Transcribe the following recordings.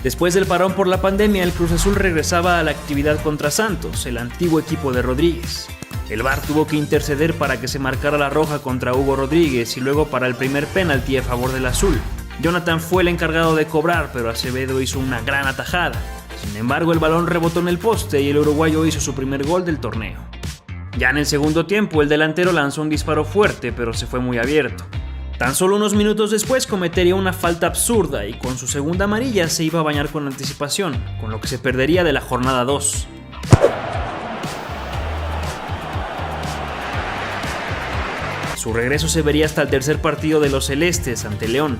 Después del parón por la pandemia, el Cruz Azul regresaba a la actividad contra Santos, el antiguo equipo de Rodríguez. El VAR tuvo que interceder para que se marcara la roja contra Hugo Rodríguez y luego para el primer penalti a favor del azul. Jonathan fue el encargado de cobrar, pero Acevedo hizo una gran atajada. Sin embargo, el balón rebotó en el poste y el uruguayo hizo su primer gol del torneo. Ya en el segundo tiempo, el delantero lanzó un disparo fuerte, pero se fue muy abierto. Tan solo unos minutos después cometería una falta absurda y con su segunda amarilla se iba a bañar con anticipación, con lo que se perdería de la jornada 2. Su regreso se vería hasta el tercer partido de los celestes ante León.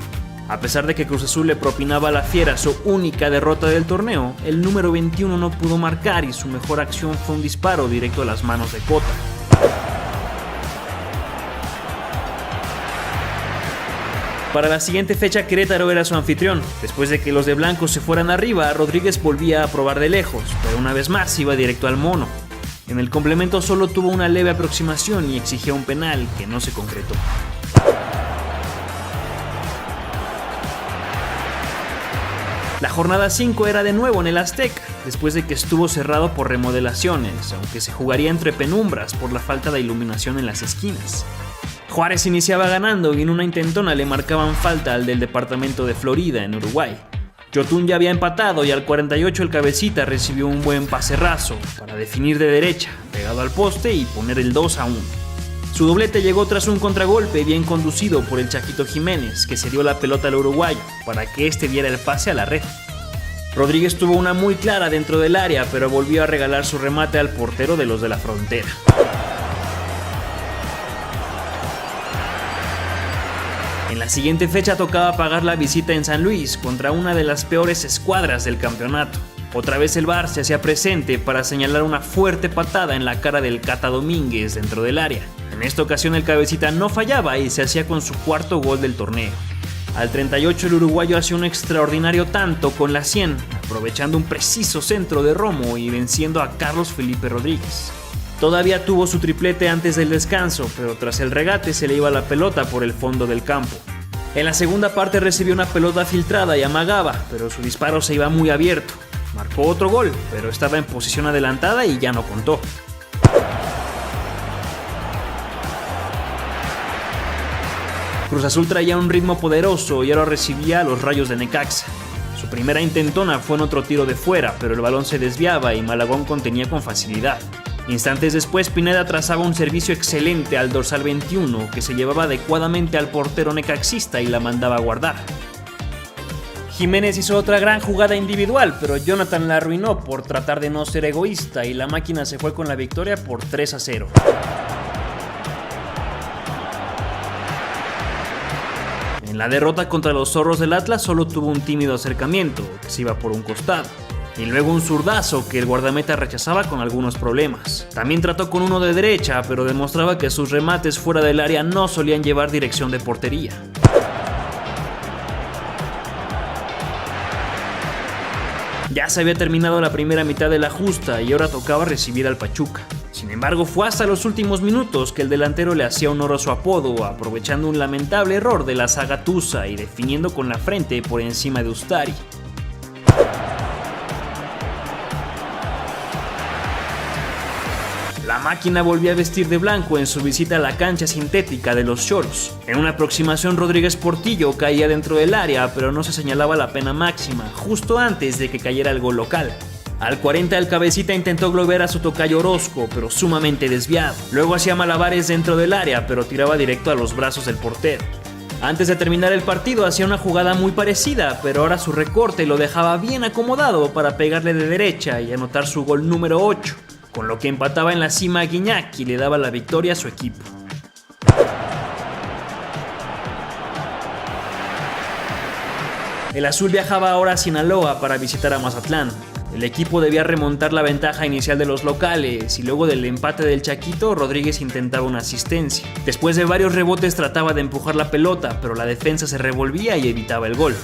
A pesar de que Cruz Azul le propinaba a la Fiera su única derrota del torneo, el número 21 no pudo marcar y su mejor acción fue un disparo directo a las manos de Cota. Para la siguiente fecha, Querétaro era su anfitrión. Después de que los de blanco se fueran arriba, Rodríguez volvía a probar de lejos, pero una vez más iba directo al mono. En el complemento solo tuvo una leve aproximación y exigía un penal que no se concretó. La jornada 5 era de nuevo en el Azteca, después de que estuvo cerrado por remodelaciones, aunque se jugaría entre penumbras por la falta de iluminación en las esquinas. Juárez iniciaba ganando y en una intentona le marcaban falta al del departamento de Florida, en Uruguay. Yotun ya había empatado y al 48 el cabecita recibió un buen pase raso para definir de derecha, pegado al poste y poner el 2-1. Su doblete llegó tras un contragolpe bien conducido por el Chaquito Jiménez, que se dio la pelota al uruguayo para que este diera el pase a la red. Rodríguez tuvo una muy clara dentro del área, pero volvió a regalar su remate al portero de los de la Frontera. En la siguiente fecha tocaba pagar la visita en San Luis contra una de las peores escuadras del campeonato. Otra vez el VAR se hacía presente para señalar una fuerte patada en la cara del Cata Domínguez dentro del área. En esta ocasión el cabecita no fallaba y se hacía con su cuarto gol del torneo. Al 38 el uruguayo hacía un extraordinario tanto con la 100, aprovechando un preciso centro de Romo y venciendo a Carlos Felipe Rodríguez. Todavía tuvo su triplete antes del descanso, pero tras el regate se le iba la pelota por el fondo del campo. En la segunda parte recibió una pelota filtrada y amagaba, pero su disparo se iba muy abierto. Marcó otro gol, pero estaba en posición adelantada y ya no contó. Cruz Azul traía un ritmo poderoso y ahora recibía a los Rayos de Necaxa. Su primera intentona fue en otro tiro de fuera, pero el balón se desviaba y Malagón contenía con facilidad. Instantes después, Pineda trazaba un servicio excelente al dorsal 21, que se llevaba adecuadamente al portero necaxista y la mandaba a guardar. Jiménez hizo otra gran jugada individual, pero Jonathan la arruinó por tratar de no ser egoísta y la máquina se fue con la victoria por 3-0. En la derrota contra los Zorros del Atlas solo tuvo un tímido acercamiento, que se iba por un costado, y luego un zurdazo que el guardameta rechazaba con algunos problemas. También trató con uno de derecha, pero demostraba que sus remates fuera del área no solían llevar dirección de portería. Ya se había terminado la primera mitad de la justa y ahora tocaba recibir al Pachuca. Sin embargo, fue hasta los últimos minutos que el delantero le hacía honor a su apodo, aprovechando un lamentable error de la saga Tusa y definiendo con la frente por encima de Ustari. La máquina volvió a vestir de blanco en su visita a la cancha sintética de los Choros. En una aproximación, Rodríguez Portillo caía dentro del área, pero no se señalaba la pena máxima, justo antes de que cayera el gol local. Al 40 el cabecita intentó globear a su tocayo Orozco, pero sumamente desviado. Luego hacía malabares dentro del área, pero tiraba directo a los brazos del portero. Antes de terminar el partido hacía una jugada muy parecida, pero ahora su recorte lo dejaba bien acomodado para pegarle de derecha y anotar su gol número 8, con lo que empataba en la cima a Guiñac y le daba la victoria a su equipo. El azul viajaba ahora a Sinaloa para visitar a Mazatlán. El equipo debía remontar la ventaja inicial de los locales y luego del empate del Chaquito, Rodríguez intentaba una asistencia. Después de varios rebotes trataba de empujar la pelota, pero la defensa se revolvía y evitaba el gol.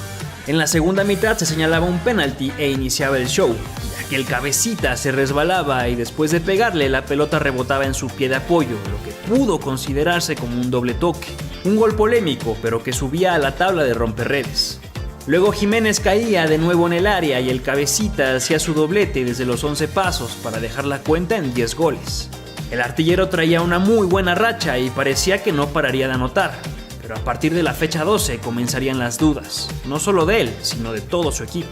En la segunda mitad se señalaba un penalti e iniciaba el show, ya que el cabecita se resbalaba y después de pegarle la pelota rebotaba en su pie de apoyo, lo que pudo considerarse como un doble toque. Un gol polémico, pero que subía a la tabla de romperredes. Luego Jiménez caía de nuevo en el área y el cabecita hacía su doblete desde los 11 pasos para dejar la cuenta en 10 goles. El artillero traía una muy buena racha y parecía que no pararía de anotar, pero a partir de la fecha 12 comenzarían las dudas, no solo de él, sino de todo su equipo.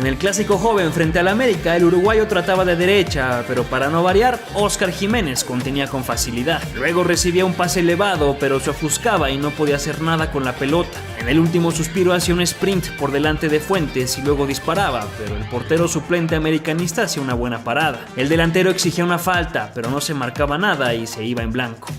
En el clásico joven frente al América, el uruguayo trataba de derecha, pero para no variar, Óscar Jiménez contenía con facilidad. Luego recibía un pase elevado, pero se ofuscaba y no podía hacer nada con la pelota. En el último suspiro hacía un sprint por delante de Fuentes y luego disparaba, pero el portero suplente americanista hacía una buena parada. El delantero exigía una falta, pero no se marcaba nada y se iba en blanco.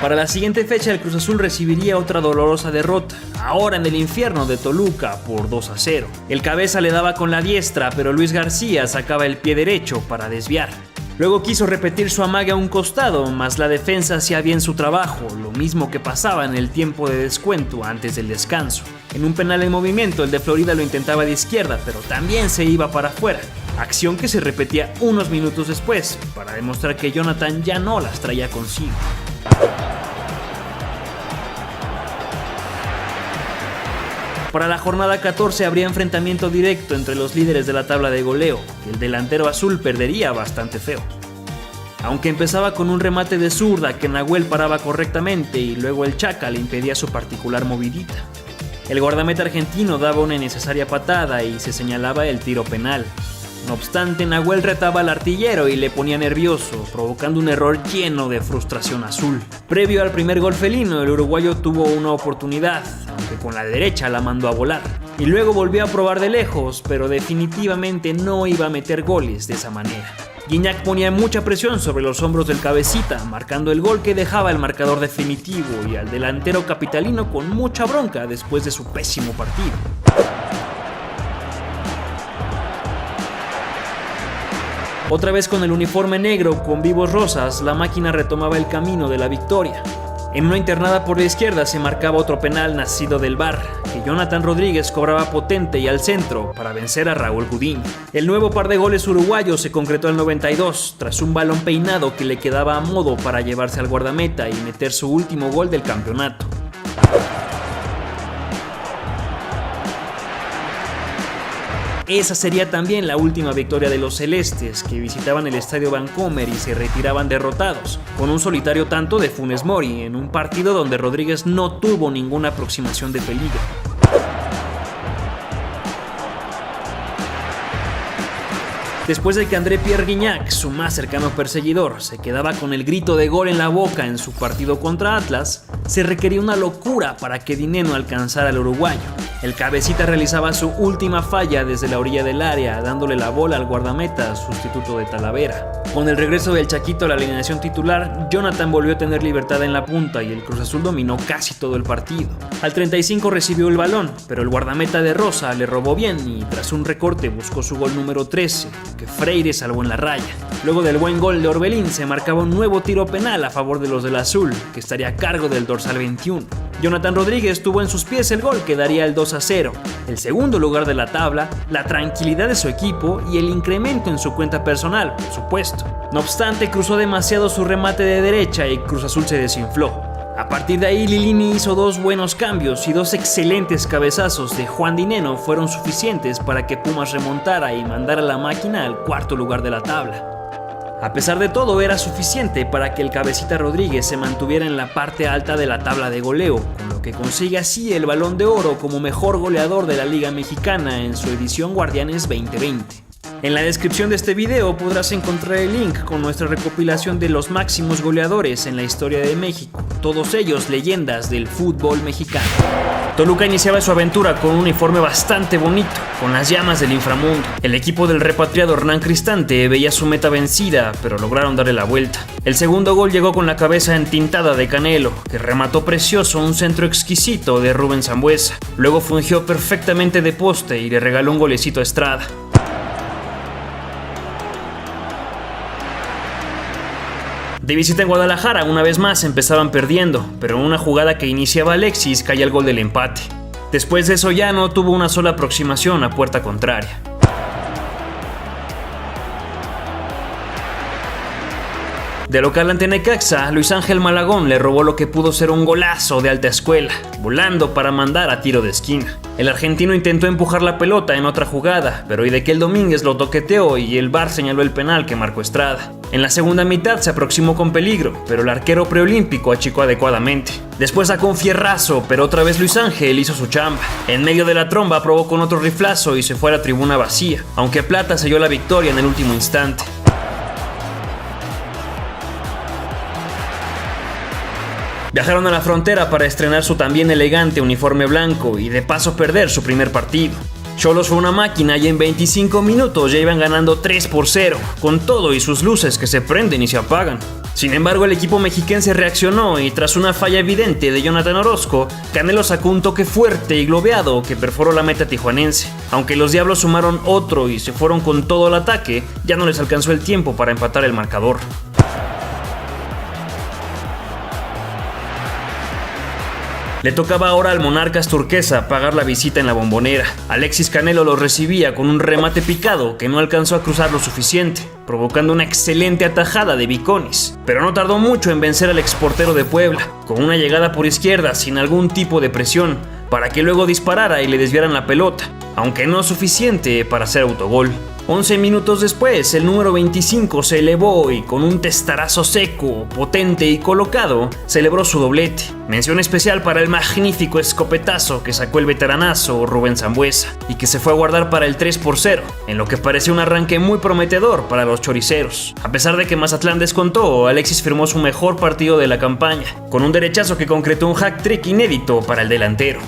Para la siguiente fecha el Cruz Azul recibiría otra dolorosa derrota, ahora en el infierno de Toluca por 2-0. El cabeza le daba con la diestra, pero Luis García sacaba el pie derecho para desviar. Luego quiso repetir su amague a un costado, mas la defensa hacía bien su trabajo, lo mismo que pasaba en el tiempo de descuento antes del descanso. En un penal en movimiento, el de Florida lo intentaba de izquierda, pero también se iba para afuera. Acción que se repetía unos minutos después, para demostrar que Jonathan ya no las traía consigo. Para la jornada 14 habría enfrentamiento directo entre los líderes de la tabla de goleo, que el delantero azul perdería bastante feo. Aunque empezaba con un remate de zurda que Nahuel paraba correctamente y luego el Chaca le impedía su particular movidita. El guardameta argentino daba una innecesaria patada y se señalaba el tiro penal. No obstante, Nahuel retaba al artillero y le ponía nervioso, provocando un error lleno de frustración azul. Previo al primer gol felino, el uruguayo tuvo una oportunidad, aunque con la derecha la mandó a volar. Y luego volvió a probar de lejos, pero definitivamente no iba a meter goles de esa manera. Gignac ponía mucha presión sobre los hombros del cabecita, marcando el gol que dejaba el marcador definitivo y al delantero capitalino con mucha bronca después de su pésimo partido. Otra vez con el uniforme negro con vivos rosas, la máquina retomaba el camino de la victoria. En una internada por la izquierda se marcaba otro penal nacido del VAR, que Jonathan Rodríguez cobraba potente y al centro para vencer a Raúl Gudiño. El nuevo par de goles uruguayos se concretó al 92, tras un balón peinado que le quedaba a modo para llevarse al guardameta y meter su último gol del campeonato. Esa sería también la última victoria de los celestes, que visitaban el estadio Vancomer y se retiraban derrotados, con un solitario tanto de Funes Mori, en un partido donde Rodríguez no tuvo ninguna aproximación de peligro. Después de que André-Pierre Gignac, su más cercano perseguidor, se quedaba con el grito de gol en la boca en su partido contra Atlas, se requería una locura para que Dineno alcanzara al uruguayo. El cabecita realizaba su última falla desde la orilla del área, dándole la bola al guardameta, sustituto de Talavera. Con el regreso del Chaquito a la alineación titular, Jonathan volvió a tener libertad en la punta y el Cruz Azul dominó casi todo el partido. Al 35 recibió el balón, pero el guardameta de Rosa le robó bien y tras un recorte buscó su gol número 13, que Freire salvó en la raya. Luego del buen gol de Orbelín se marcaba un nuevo tiro penal a favor de los del azul, que estaría a cargo del dorsal 21. Jonathan Rodríguez tuvo en sus pies el gol que daría el 2-0, el segundo lugar de la tabla, la tranquilidad de su equipo y el incremento en su cuenta personal, por supuesto. No obstante, cruzó demasiado su remate de derecha y Cruz Azul se desinfló. A partir de ahí, Lilini hizo dos buenos cambios y dos excelentes cabezazos de Juan Dineno fueron suficientes para que Pumas remontara y mandara a la máquina al cuarto lugar de la tabla. A pesar de todo, era suficiente para que el cabecita Rodríguez se mantuviera en la parte alta de la tabla de goleo, con lo que consigue así el Balón de Oro como mejor goleador de la Liga Mexicana en su edición Guardianes 2020. En la descripción de este video podrás encontrar el link con nuestra recopilación de los máximos goleadores en la historia de México, todos ellos leyendas del fútbol mexicano. Toluca iniciaba su aventura con un uniforme bastante bonito, con las llamas del inframundo. El equipo del repatriado Hernán Cristante veía su meta vencida, pero lograron darle la vuelta. El segundo gol llegó con la cabeza entintada de Canelo, que remató precioso un centro exquisito de Rubén Sambueza. Luego fungió perfectamente de poste y le regaló un golecito a Estrada. De visita en Guadalajara, una vez más empezaban perdiendo, pero en una jugada que iniciaba Alexis caía el gol del empate. Después de eso ya no tuvo una sola aproximación a puerta contraria. De local ante Necaxa, Luis Ángel Malagón le robó lo que pudo ser un golazo de alta escuela, volando para mandar a tiro de esquina. El argentino intentó empujar la pelota en otra jugada, pero Idequiel Domínguez lo toqueteó y el VAR señaló el penal que marcó Estrada. En la segunda mitad se aproximó con peligro, pero el arquero preolímpico achicó adecuadamente. Después sacó un fierrazo, pero otra vez Luis Ángel hizo su chamba. En medio de la tromba probó con otro riflazo y se fue a la tribuna vacía, aunque Plata selló la victoria en el último instante. Viajaron a la frontera para estrenar su también elegante uniforme blanco y de paso perder su primer partido. Xolos fue una máquina y en 25 minutos ya iban ganando 3-0, con todo y sus luces que se prenden y se apagan. Sin embargo, el equipo mexiquense reaccionó y tras una falla evidente de Jonathan Orozco, Canelo sacó un toque fuerte y globeado que perforó la meta tijuanense. Aunque los Diablos sumaron otro y se fueron con todo el ataque, ya no les alcanzó el tiempo para empatar el marcador. Le tocaba ahora al Monarcas Turquesa pagar la visita en la Bombonera. Alexis Canelo lo recibía con un remate picado que no alcanzó a cruzar lo suficiente, provocando una excelente atajada de Viconis. Pero no tardó mucho en vencer al exportero de Puebla, con una llegada por izquierda sin algún tipo de presión, para que luego disparara y le desviaran la pelota, aunque no suficiente para hacer autogol. 11 minutos después, el número 25 se elevó y con un testarazo seco, potente y colocado, celebró su doblete. Mención especial para el magnífico escopetazo que sacó el veteranazo Rubén Sambueza y que se fue a guardar para el 3-0, en lo que pareció un arranque muy prometedor para los choriceros. A pesar de que Mazatlán descontó, Alexis firmó su mejor partido de la campaña, con un derechazo que concretó un hat-trick inédito para el delantero.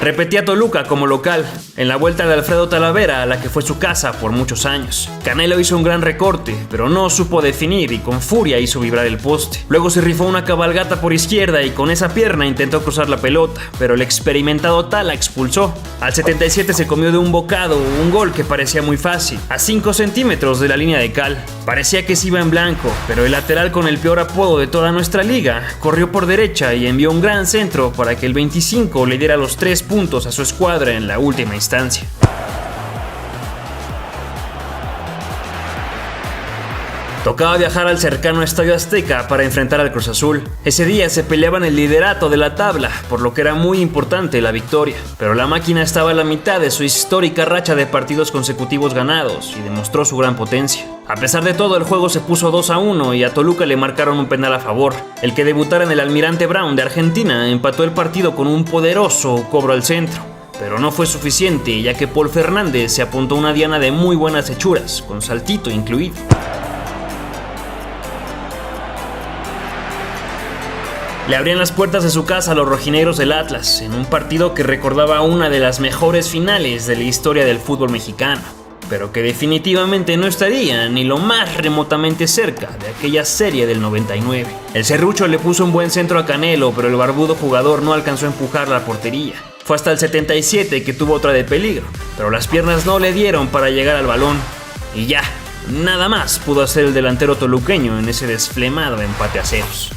Repetía Toluca como local, en la vuelta de Alfredo Talavera, a la que fue su casa por muchos años. Canelo hizo un gran recorte, pero no supo definir y con furia hizo vibrar el poste. Luego se rifó una cabalgata por izquierda y con esa pierna intentó cruzar la pelota, pero el experimentado Tala expulsó. Al 77 se comió de un bocado un gol que parecía muy fácil, a 5 centímetros de la línea de cal. Parecía que se iba en blanco, pero el lateral con el peor apodo de toda nuestra liga corrió por derecha y envió un gran centro para que el 25 le diera los 3 puntos a su escuadra en la última instancia. Tocaba viajar al cercano Estadio Azteca para enfrentar al Cruz Azul. Ese día se peleaban el liderato de la tabla, por lo que era muy importante la victoria. Pero la máquina estaba a la mitad de su histórica racha de partidos consecutivos ganados y demostró su gran potencia. A pesar de todo, el juego se puso 2-1 y a Toluca le marcaron un penal a favor. El que debutara en el Almirante Brown de Argentina empató el partido con un poderoso cobro al centro. Pero no fue suficiente, ya que Paul Fernández se apuntó una diana de muy buenas hechuras, con saltito incluido. Le abrían las puertas de su casa a los rojinegros del Atlas, en un partido que recordaba una de las mejores finales de la historia del fútbol mexicano, pero que definitivamente no estaría ni lo más remotamente cerca de aquella serie del 99. El serrucho le puso un buen centro a Canelo, pero el barbudo jugador no alcanzó a empujar la portería. Fue hasta el 77 que tuvo otra de peligro, pero las piernas no le dieron para llegar al balón, y ya, nada más pudo hacer el delantero toluqueño en ese desflemado empate a ceros.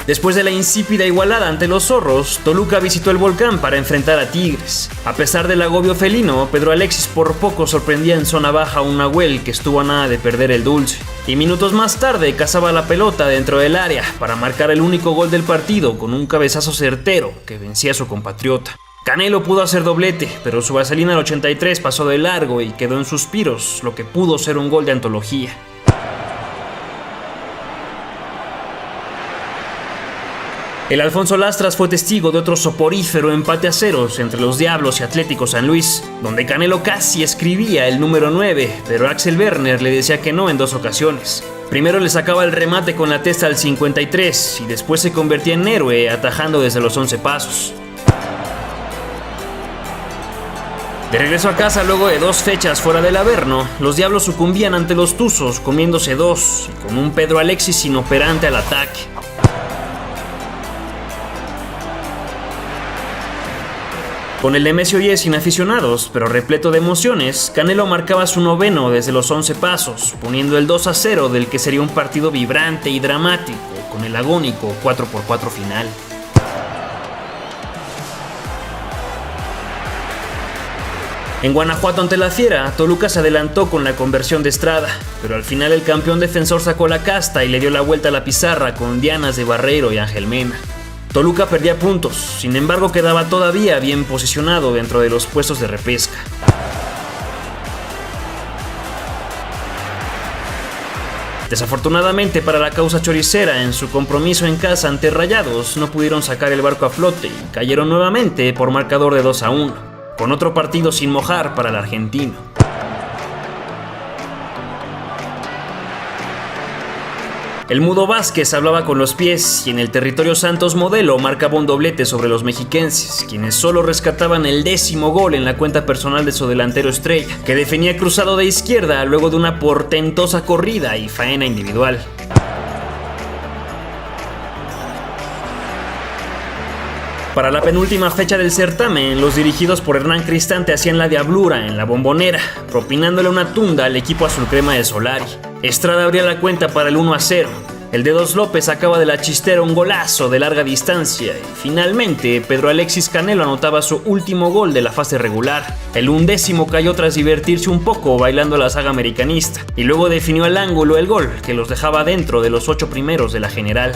Después de la insípida igualada ante los zorros, Toluca visitó el Volcán para enfrentar a Tigres. A pesar del agobio felino, Pedro Alexis por poco sorprendía en zona baja a un Nahuel que estuvo a nada de perder el dulce. Y minutos más tarde cazaba la pelota dentro del área para marcar el único gol del partido con un cabezazo certero que vencía a su compatriota. Canelo pudo hacer doblete, pero su vaselina al 83 pasó de largo y quedó en suspiros, lo que pudo ser un gol de antología. El Alfonso Lastras fue testigo de otro soporífero empate a ceros entre los Diablos y Atlético San Luis, donde Canelo casi escribía el número 9, pero Axel Werner le decía que no en 2 ocasiones. Primero le sacaba el remate con la testa al 53 y después se convertía en héroe atajando desde los 11 pasos. De regreso a casa luego de 2 fechas fuera del Averno, los Diablos sucumbían ante los Tuzos comiéndose 2 y con un Pedro Alexis inoperante al ataque. Con el Nemesio 10 sin aficionados, pero repleto de emociones, Canelo marcaba su 9º desde los 11 pasos, poniendo el 2-0 del que sería un partido vibrante y dramático, con el agónico 4x4 final. En Guanajuato ante la Fiera, Toluca se adelantó con la conversión de Estrada, pero al final el campeón defensor sacó la casta y le dio la vuelta a la pizarra con dianas de Barreiro y Ángel Mena. Toluca perdía puntos, sin embargo quedaba todavía bien posicionado dentro de los puestos de repesca. Desafortunadamente para la causa choricera, en su compromiso en casa ante Rayados no pudieron sacar el barco a flote y cayeron nuevamente por marcador de 2-1, con otro partido sin mojar para el argentino. El Mudo Vázquez hablaba con los pies y en el territorio Santos modelo marcaba un doblete sobre los mexiquenses, quienes solo rescataban el 10º gol en la cuenta personal de su delantero estrella, que definía cruzado de izquierda luego de una portentosa corrida y faena individual. Para la penúltima fecha del certamen, los dirigidos por Hernán Cristante hacían la diablura en la Bombonera, propinándole una tunda al equipo azul crema de Solari. Estrada abría la cuenta para el 1-0. El Dedos López sacaba de la chistera un golazo de larga distancia y finalmente Pedro Alexis Canelo anotaba su último gol de la fase regular. El 11º cayó tras divertirse un poco bailando la saga americanista y luego definió al ángulo el gol que los dejaba dentro de los 8 primeros de la general.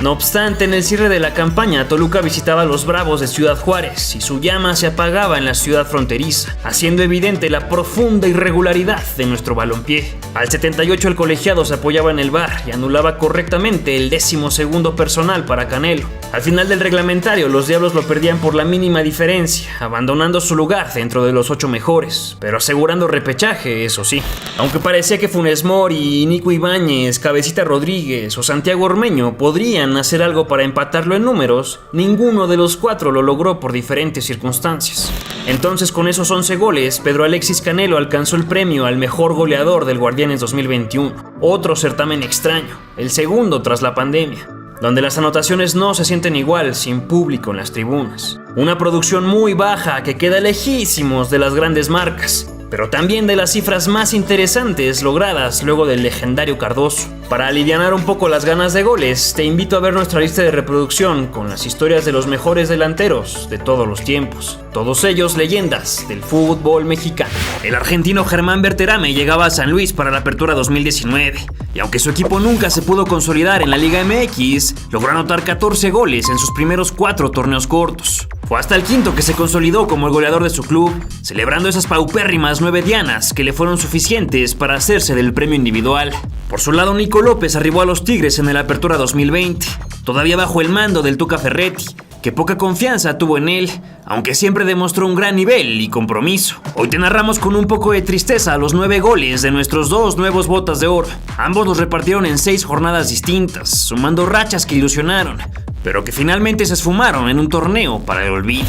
No obstante, en el cierre de la campaña, Toluca visitaba a los Bravos de Ciudad Juárez y su llama se apagaba en la ciudad fronteriza, haciendo evidente la profunda irregularidad de nuestro balompié. Al 78 el colegiado se apoyaba en el VAR y anulaba correctamente el 12º personal para Canelo. Al final del reglamentario, los Diablos lo perdían por la mínima diferencia, abandonando su lugar dentro de los 8 mejores, pero asegurando repechaje, eso sí. Aunque parecía que Funes Mori, Nico Ibáñez, Cabecita Rodríguez o Santiago Ormeño podrían hacer algo para empatarlo en números, ninguno de los 4 lo logró por diferentes circunstancias. Entonces, con esos 11 goles, Pedro Alexis Canelo alcanzó el premio al mejor goleador del Guardianes 2021, otro certamen extraño, el segundo tras la pandemia, donde las anotaciones no se sienten igual sin público en las tribunas. Una producción muy baja que queda lejísimos de las grandes marcas, pero también de las cifras más interesantes logradas luego del legendario Cardoso. Para alivianar un poco las ganas de goles, te invito a ver nuestra lista de reproducción con las historias de los mejores delanteros de todos los tiempos, todos ellos leyendas del fútbol mexicano. El argentino Germán Berterame llegaba a San Luis para la apertura 2019, y aunque su equipo nunca se pudo consolidar en la Liga MX, logró anotar 14 goles en sus primeros 4 torneos cortos. Fue hasta el 5º que se consolidó como el goleador de su club, celebrando esas paupérrimas 9 dianas que le fueron suficientes para hacerse del premio individual. Por su lado, Nico López arribó a los Tigres en el Apertura 2020, todavía bajo el mando del Tuca Ferretti, que poca confianza tuvo en él, aunque siempre demostró un gran nivel y compromiso. Hoy te narramos con un poco de tristeza los 9 goles de nuestros 2 nuevos botas de oro. Ambos los repartieron en 6 jornadas distintas, sumando rachas que ilusionaron, pero que finalmente se esfumaron en un torneo para el olvido.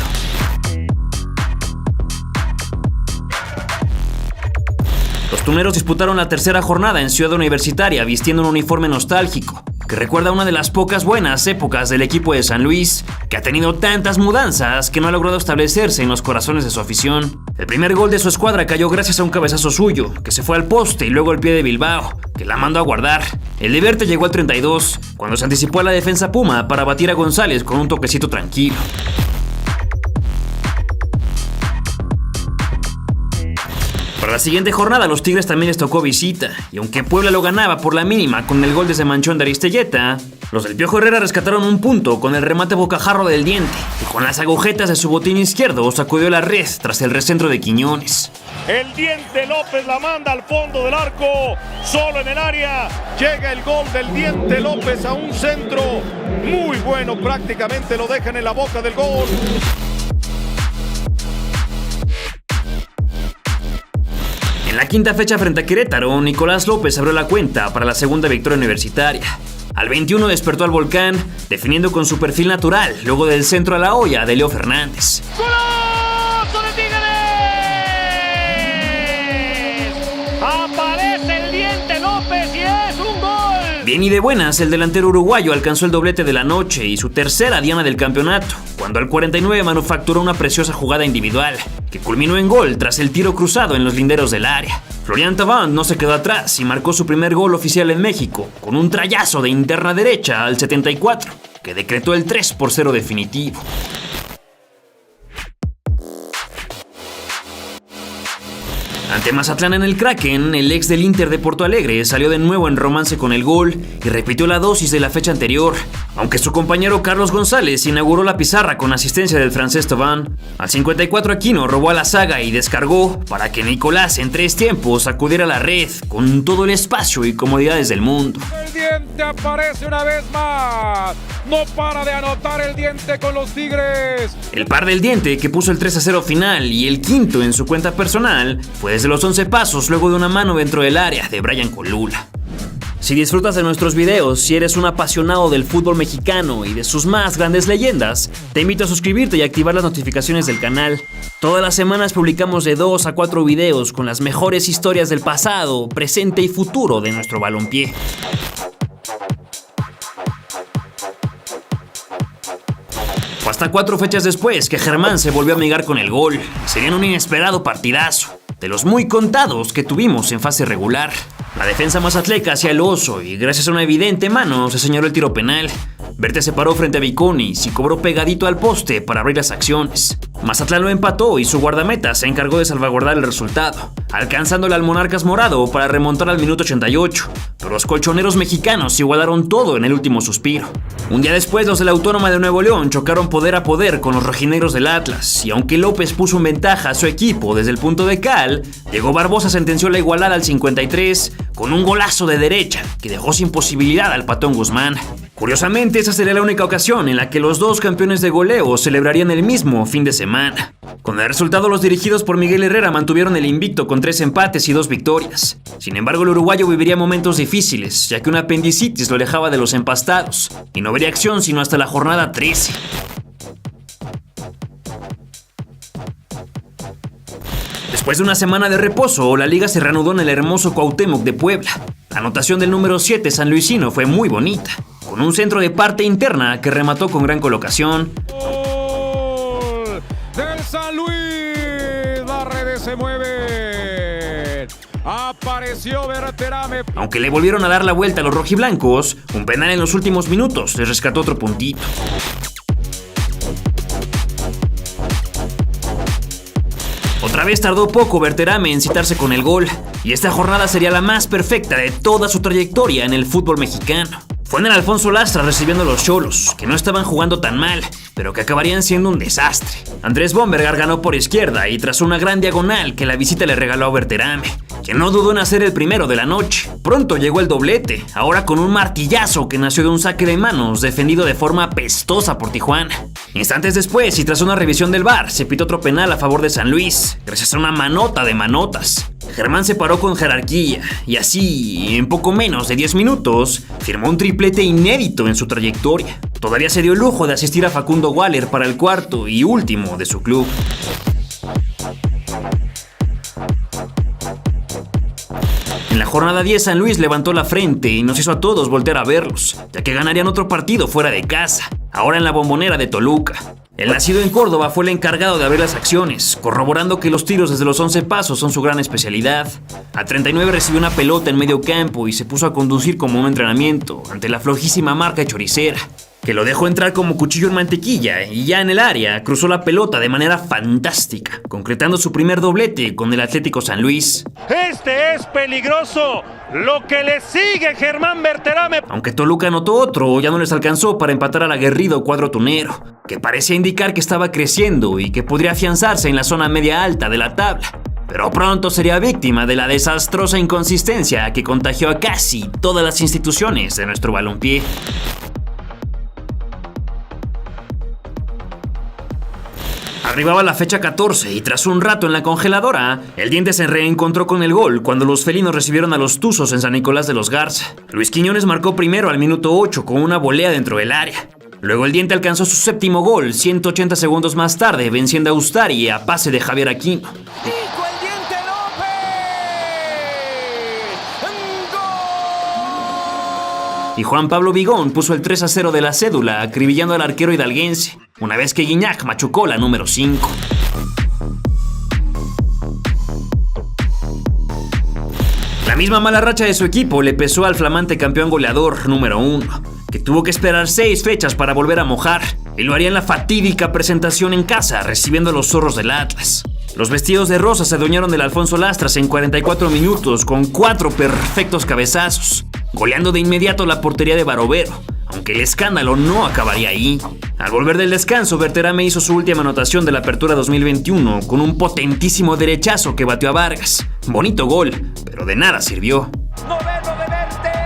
Los tuneros disputaron la tercera jornada en Ciudad Universitaria vistiendo un uniforme nostálgico, que recuerda una de las pocas buenas épocas del equipo de San Luis, que ha tenido tantas mudanzas que no ha logrado establecerse en los corazones de su afición. El primer gol de su escuadra cayó gracias a un cabezazo suyo, que se fue al poste y luego al pie de Bilbao, que la mandó a guardar. El de Verte llegó al 32, cuando se anticipó a la defensa Puma para batir a González con un toquecito tranquilo. Para la siguiente jornada, los Tigres también les tocó visita, y aunque Puebla lo ganaba por la mínima con el gol desde Manchón de Aristelleta, los del Piojo Herrera rescataron un punto con el remate bocajarro del Diente, y con las agujetas de su botín izquierdo sacudió la red tras el recentro de Quiñones. El Diente López la manda al fondo del arco, solo en el área, llega el gol del Diente López a un centro muy bueno, prácticamente lo dejan en la boca del gol. En la quinta fecha frente a Querétaro, Nicolás López abrió la cuenta para la segunda victoria universitaria. Al 21 despertó al Volcán, definiendo con su perfil natural, luego del centro a la olla de Leo Fernández. ¡Golazo de Tigres! Aparece el Diente López y es un gol. Bien y de buenas, el delantero uruguayo alcanzó el doblete de la noche y su tercera diana del campeonato, cuando al 49 manufacturó una preciosa jugada individual, que culminó en gol tras el tiro cruzado en los linderos del área. Florian Thauvin no se quedó atrás y marcó su primer gol oficial en México, con un trayazo de interna derecha al 74. que decretó el 3-0 definitivo. Ante Mazatlán en el Kraken, el ex del Inter de Porto Alegre salió de nuevo en romance con el gol y repitió la dosis de la fecha anterior, aunque su compañero Carlos González inauguró la pizarra con asistencia del francés Thauvin. Al 54 Aquino robó a la saga y descargó para que Nicolás en 3 tiempos acudiera a la red con todo el espacio y comodidades del mundo. El Diente aparece una vez más, no para de anotar el Diente con los Tigres. El par del Diente, que puso el 3-0 final y el quinto en su cuenta personal, fue desde los 11 pasos luego de una mano dentro del área de Brian Colula. Si disfrutas de nuestros videos, si eres un apasionado del fútbol mexicano y de sus más grandes leyendas, te invito a suscribirte y activar las notificaciones del canal. Todas las semanas publicamos de 2 a 4 videos con las mejores historias del pasado, presente y futuro de nuestro balompié. Fue hasta 4 fechas después que Germán se volvió a amigar con el gol. Serían un inesperado partidazo, de los muy contados que tuvimos en fase regular. La defensa mazatleca hacía el oso y gracias a una evidente mano se señaló el tiro penal. Verte se paró frente a Viconis y cobró pegadito al poste para abrir las acciones. Mazatlán lo empató y su guardameta se encargó de salvaguardar el resultado, alcanzándole al Monarcas morado para remontar al minuto 88, pero los colchoneros mexicanos igualaron todo en el último suspiro. Un día después, los de la Autónoma de Nuevo León chocaron poder a poder con los rojinegros del Atlas, y aunque López puso en ventaja a su equipo desde el punto de cal, Diego Barbosa sentenció la igualada al 53 con un golazo de derecha que dejó sin posibilidad al Patón Guzmán. Curiosamente, esa sería la única ocasión en la que los dos campeones de goleo celebrarían el mismo fin de semana. Con el resultado, los dirigidos por Miguel Herrera mantuvieron el invicto con 3 empates y 2 victorias. Sin embargo, el uruguayo viviría momentos difíciles, ya que una apendicitis lo alejaba de los empastados, y no vería acción sino hasta la jornada 13. Después de una semana de reposo, la liga se reanudó en el hermoso Cuauhtémoc de Puebla. La anotación del número 7 sanluisino fue muy bonita, con un centro de parte interna que remató con gran colocación. ¡Gol del San Luis! Las redes se mueven. Apareció Berterame. Aunque le volvieron a dar la vuelta a los rojiblancos, un penal en los últimos minutos les rescató otro puntito. Otra vez tardó poco Berterame en citarse con el gol, y esta jornada sería la más perfecta de toda su trayectoria en el fútbol mexicano. Fue en el Alfonso Lastra recibiendo a los Xolos, que no estaban jugando tan mal, pero que acabarían siendo un desastre. Andrés Bombergar ganó por izquierda y tras una gran diagonal que la visita le regaló a Berterame, que no dudó en hacer el primero de la noche. Pronto llegó el doblete, ahora con un martillazo que nació de un saque de manos defendido de forma pestosa por Tijuana. Instantes después y tras una revisión del VAR, se pitó otro penal a favor de San Luis, gracias a una manota de manotas. Germán se paró con jerarquía y así, en poco menos de 10 minutos, firmó un triplete inédito en su trayectoria. Todavía se dio el lujo de asistir a Facundo Waller para el cuarto y último de su club. En la jornada 10, San Luis levantó la frente y nos hizo a todos voltear a verlos, ya que ganarían otro partido fuera de casa, ahora en la Bombonera de Toluca. El nacido en Córdoba fue el encargado de abrir las acciones, corroborando que los tiros desde los 11 pasos son su gran especialidad. A 39 recibió una pelota en medio campo y se puso a conducir como un entrenamiento ante la flojísima marca choricera, que lo dejó entrar como cuchillo en mantequilla y ya en el área cruzó la pelota de manera fantástica, concretando su primer doblete con el Atlético San Luis. Este es peligroso, lo que le sigue Germán Berterame. Aunque Toluca anotó otro, ya no les alcanzó para empatar al aguerrido cuadro tunero, que parecía indicar que estaba creciendo y que podría afianzarse en la zona media alta de la tabla. Pero pronto sería víctima de la desastrosa inconsistencia que contagió a casi todas las instituciones de nuestro balompié. Arribaba la fecha 14 y tras un rato en la congeladora, el Diente se reencontró con el gol cuando los felinos recibieron a los Tuzos en San Nicolás de los Garza. Luis Quiñones marcó primero al minuto 8 con una volea dentro del área. Luego el Diente alcanzó su séptimo gol 180 segundos más tarde, venciendo a Ustari a pase de Javier Aquino. Y Juan Pablo Vigón puso el 3-0 de la cédula, acribillando al arquero hidalguense, una vez que Guiñac machucó la número 5. La misma mala racha de su equipo le pesó al flamante campeón goleador número 1, que tuvo que esperar 6 fechas para volver a mojar, y lo haría en la fatídica presentación en casa, recibiendo a los zorros del Atlas. Los vestidos de rosa se adueñaron del Alfonso Lastras en 44 minutos con 4 perfectos cabezazos, goleando de inmediato la portería de Barovero, aunque el escándalo no acabaría ahí. Al volver del descanso, Berterame hizo su última anotación de la Apertura 2021 con un potentísimo derechazo que batió a Vargas. Bonito gol, pero de nada sirvió. Noveno de Verte.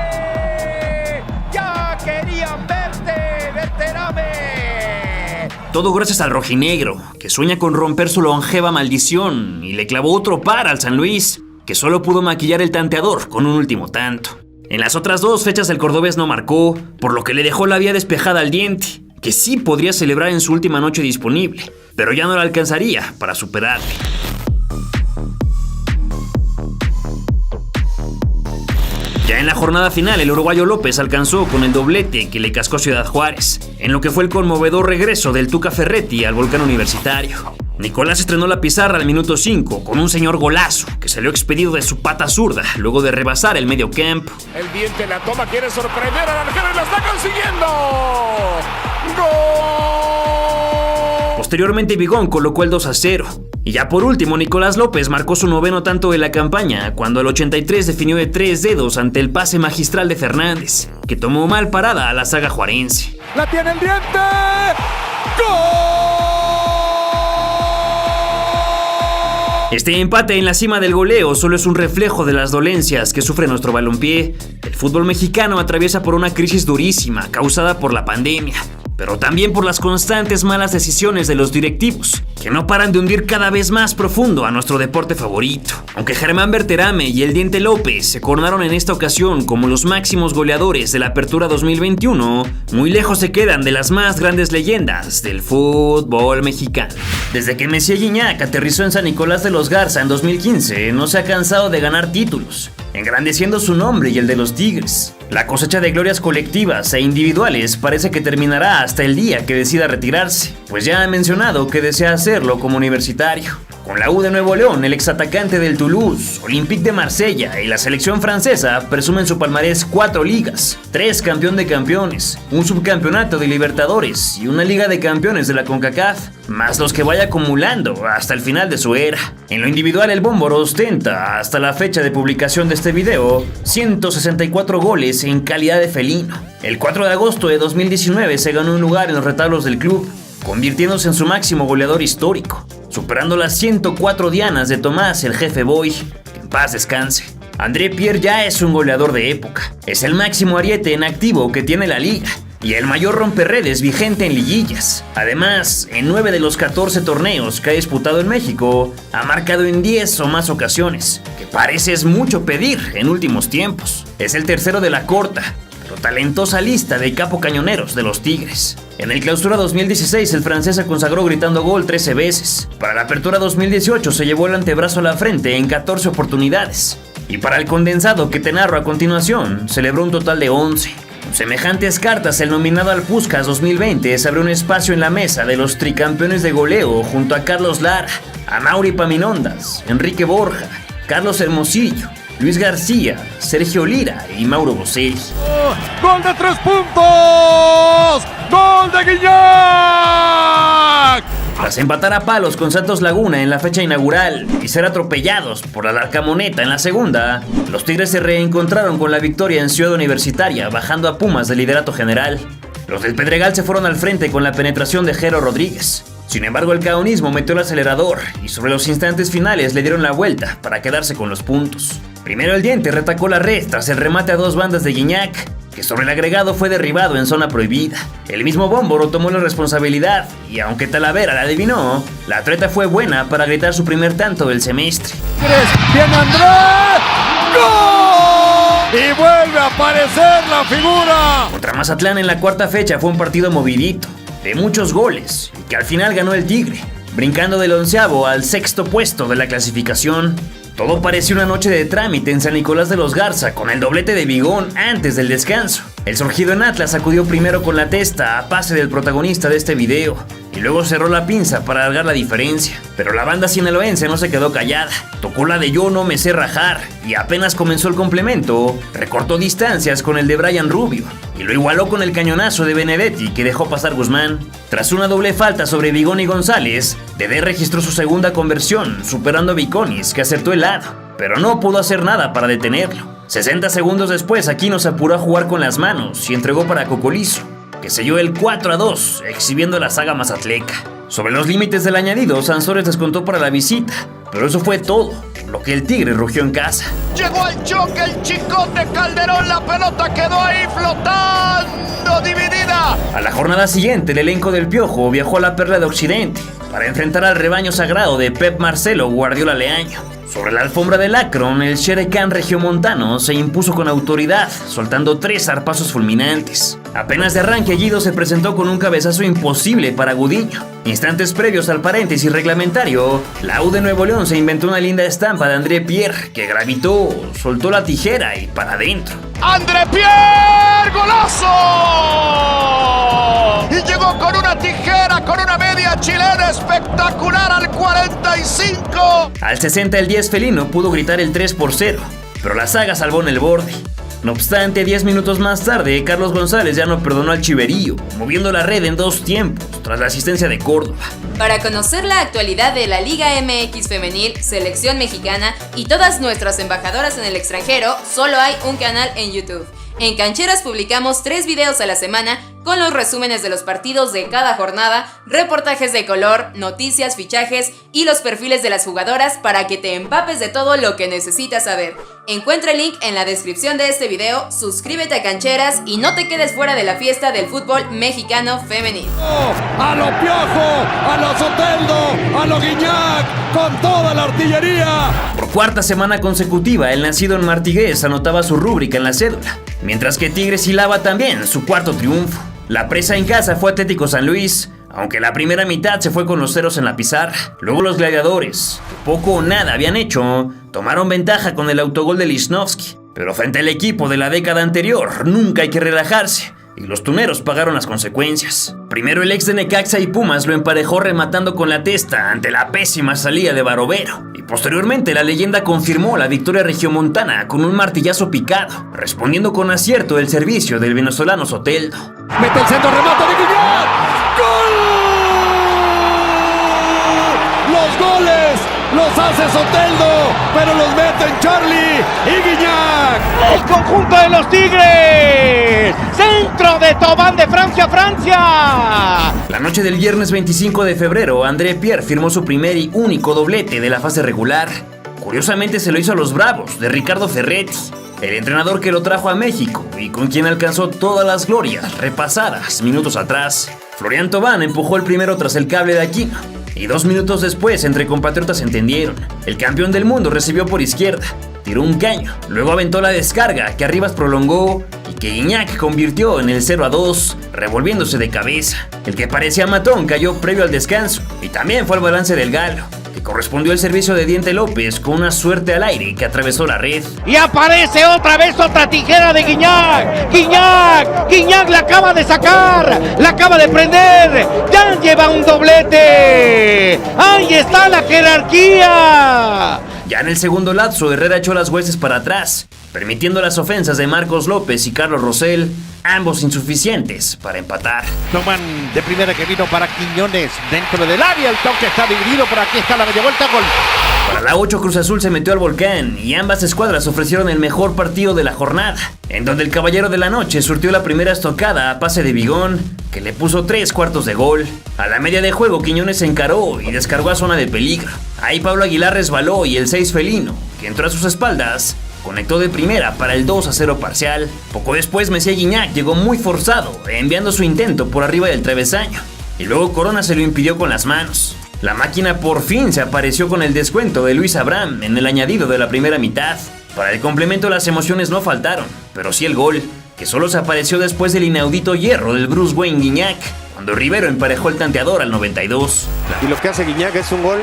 Ya querían verte, Berterame. Todo gracias al rojinegro, que sueña con romper su longeva maldición y le clavó otro par al San Luis, que solo pudo maquillar el tanteador con un último tanto. En las otras 2 fechas el cordobés no marcó, por lo que le dejó la vía despejada al Diente, que sí podría celebrar en su última noche disponible, pero ya no la alcanzaría para superarle. Ya en la jornada final, el uruguayo López alcanzó con el doblete que le cascó Ciudad Juárez, en lo que fue el conmovedor regreso del Tuca Ferretti al Volcán Universitario. Nicolás estrenó la pizarra al minuto 5 con un señor golazo que salió expedido de su pata zurda luego de rebasar el medio campo. El Diente la toma, quiere sorprender al arquero y la está consiguiendo. ¡Gol! Posteriormente Bigón colocó el 2-0. Y ya por último, Nicolás López marcó su 9º tanto de la campaña cuando al 83 definió de 3 dedos ante el pase magistral de Fernández, que tomó mal parada a la saga juarense. ¡La tiene el Diente! ¡Gol! Este empate en la cima del goleo solo es un reflejo de las dolencias que sufre nuestro balompié. El fútbol mexicano atraviesa por una crisis durísima causada por la pandemia, pero también por las constantes malas decisiones de los directivos, que no paran de hundir cada vez más profundo a nuestro deporte favorito. Aunque Germán Berterame y el Diente López se coronaron en esta ocasión como los máximos goleadores de la Apertura 2021, muy lejos se quedan de las más grandes leyendas del fútbol mexicano. Desde que Messier Gignac aterrizó en San Nicolás de los Garza en 2015, no se ha cansado de ganar títulos, engrandeciendo su nombre y el de los Tigres. La cosecha de glorias colectivas e individuales parece que terminará hasta el día que decida retirarse, pues ya ha mencionado que desea hacerlo como universitario. Con la U de Nuevo León, el exatacante del Toulouse, Olympique de Marsella y la selección francesa presumen su palmarés 4 ligas, 3 campeón de campeones, un subcampeonato de Libertadores y una Liga de Campeones de la CONCACAF, más los que vaya acumulando hasta el final de su era. En lo individual, el Bómboro ostenta, hasta la fecha de publicación de este video, 164 goles en calidad de felino. El 4 de agosto de 2019 se ganó un lugar en los retablos del club, convirtiéndose en su máximo goleador histórico, superando las 104 dianas de Tomás el Jefe Boy, que en paz descanse. André Pierre ya es un goleador de época, es el máximo ariete en activo que tiene la liga y el mayor romperredes vigente en liguillas. Además, en 9 de los 14 torneos que ha disputado en México, ha marcado en 10 o más ocasiones, que parece es mucho pedir en últimos tiempos. Es el tercero de la corta, pero talentosa lista de capo cañoneros de los Tigres. En el Clausura 2016 el francés se consagró gritando gol 13 veces. Para la Apertura 2018 se llevó el antebrazo a la frente en 14 oportunidades. Y para el condensado que te narro a continuación, celebró un total de 11. Con semejantes cartas, el nominado al Puskás 2020 se abrió un espacio en la mesa de los tricampeones de goleo junto a Carlos Lara, Amaury Paminondas, Enrique Borja, Carlos Hermosillo, Luis García, Sergio Lira y Mauro Boselli. ¡Gol de 3 puntos! ¡Gol de Gignac! Tras empatar a palos con Santos Laguna en la fecha inaugural y ser atropellados por la Larcamoneta en la segunda, los Tigres se reencontraron con la victoria en Ciudad Universitaria, bajando a Pumas del liderato general. Los del Pedregal se fueron al frente con la penetración de Jero Rodríguez. Sin embargo, el caonismo metió el acelerador y sobre los instantes finales le dieron la vuelta para quedarse con los puntos. Primero el Diente retacó la red tras el remate a 2 bandas de Gignac, que sobre el agregado fue derribado en zona prohibida. El mismo Bómboro tomó la responsabilidad y aunque Talavera la adivinó, la atleta fue buena para gritar su primer tanto del semestre. ¡Bien Andrés! ¡Gol! Y vuelve a aparecer la figura. Contra Mazatlán en la cuarta fecha fue un partido movidito, de muchos goles, y que al final ganó el Tigre, brincando del 11º al 6º puesto de la clasificación. Todo parecía una noche de trámite en San Nicolás de los Garza con el doblete de Bigón antes del descanso. El surgido en Atlas acudió primero con la testa a pase del protagonista de este video y luego cerró la pinza para alargar la diferencia. Pero la banda sinaloense no se quedó callada, tocó la de yo no me sé rajar y apenas comenzó el complemento, recortó distancias con el de Brian Rubio y lo igualó con el cañonazo de Benedetti que dejó pasar Guzmán. Tras una doble falta sobre Vigón y González, Dedé registró su segunda conversión, superando a Viconis que acertó el lado, pero no pudo hacer nada para detenerlo. 60 segundos después, Aquino se apuró a jugar con las manos y entregó para Cocolizo, que selló el 4-2, exhibiendo la saga mazatleca. Sobre los límites del añadido, Sansores descontó para la visita, pero eso fue todo, por lo que el Tigre rugió en casa. Llegó al choque el Chicote Calderón, la pelota quedó ahí flotando, dividida. A la jornada siguiente, el elenco del Piojo viajó a la Perla de Occidente para enfrentar al rebaño sagrado de Pep Marcelo Guardiola Leaño. Sobre la alfombra del Akron, el Shere-Khan regiomontano se impuso con autoridad, soltando 3 zarpazos fulminantes. Apenas de arranque, Guido se presentó con un cabezazo imposible para Gudiño. Instantes previos al paréntesis reglamentario, la U de Nuevo León se inventó una linda estampa de André Pierre, que gravitó, soltó la tijera y para adentro. ¡André Pierre! ¡Golazo! Y llegó con una tijera, con una media chilena espectacular al 45. Al 60 el 10 felino pudo gritar el 3-0, pero la saga salvó en el borde. No obstante, 10 minutos más tarde, Carlos González ya no perdonó al Chiverío, moviendo la red en 2 tiempos, tras la asistencia de Córdoba. Para conocer la actualidad de la Liga MX Femenil, Selección Mexicana y todas nuestras embajadoras en el extranjero, solo hay un canal en YouTube. En Cancheras publicamos 3 videos a la semana con los resúmenes de los partidos de cada jornada, reportajes de color, noticias, fichajes y los perfiles de las jugadoras para que te empapes de todo lo que necesitas saber. Encuentra el link en la descripción de este video, suscríbete a Cancheras y no te quedes fuera de la fiesta del fútbol mexicano femenil. ¡A lo Piojo! ¡A lo Soteldo! ¡A lo Guiñac! ¡Con toda la artillería! Por cuarta semana consecutiva, el nacido en Martigués anotaba su rúbrica en la cédula, mientras que Tigres hilaba también su 4º triunfo. La presa en casa fue Atlético San Luis, aunque la primera mitad se fue con los ceros en la pizarra. Luego los gladiadores, que poco o nada habían hecho, tomaron ventaja con el autogol de Lichnowsky. Pero frente al equipo de la década anterior, nunca hay que relajarse, y los tuneros pagaron las consecuencias. Primero el ex de Necaxa y Pumas lo emparejó rematando con la testa ante la pésima salida de Barovero. Y posteriormente la leyenda confirmó la victoria regiomontana con un martillazo picado, respondiendo con acierto el servicio del venezolano Soteldo. Mete el centro, remate de Guiñac. ¡Gol! Los goles los hace Soteldo, pero los meten Charlie y Guiñac. El conjunto de los Tigres. Centro de Tobán de Francia, Francia. La noche del viernes 25 de febrero, André Pierre firmó su primer y único doblete de la fase regular. Curiosamente se lo hizo a los Bravos, de Ricardo Ferretti, el entrenador que lo trajo a México y con quien alcanzó todas las glorias repasadas minutos atrás. Florian Tobán empujó el primero tras el cable de Aquino, y 2 minutos después entre compatriotas se entendieron. El campeón del mundo recibió por izquierda, tiró un caño, luego aventó la descarga que Arribas prolongó y que Guiñac convirtió en el 0-2, revolviéndose de cabeza. El que parecía matón cayó previo al descanso y también fue el balance del Galo, que correspondió el servicio de Diente López con una suerte al aire que atravesó la red. Y aparece otra vez otra tijera de Guiñac. Guiñac la acaba de sacar, la acaba de prender, ya lleva un doblete. ¡Ahí está la jerarquía! Ya en el segundo lapso, Herrera echó las huestes para atrás, permitiendo las ofensas de Marcos López y Carlos Rosell, ambos insuficientes para empatar. Toman de primera que vino para Quiñones dentro del área, el toque está dividido, por aquí está la media vuelta, gol. Para la 8, Cruz Azul se metió al volcán y ambas escuadras ofrecieron el mejor partido de la jornada, en donde el caballero de la noche surtió la primera estocada a pase de Vigón, que le puso 3/4 de gol. A la media de juego, Quiñones se encaró y descargó a zona de peligro. Ahí Pablo Aguilar resbaló y el 6 felino, que entró a sus espaldas, conectó de primera para el 2-0 parcial. Poco después, Messier Guiñac llegó muy forzado, enviando su intento por arriba del travesaño, y luego Corona se lo impidió con las manos. La máquina por fin se apareció con el descuento de Luis Abraham en el añadido de la primera mitad. Para el complemento las emociones no faltaron, pero sí el gol, que solo se apareció después del inaudito hierro del Bruce Wayne Guiñac, cuando Rivero emparejó el tanteador al 92. Y lo que hace Guiñac es un gol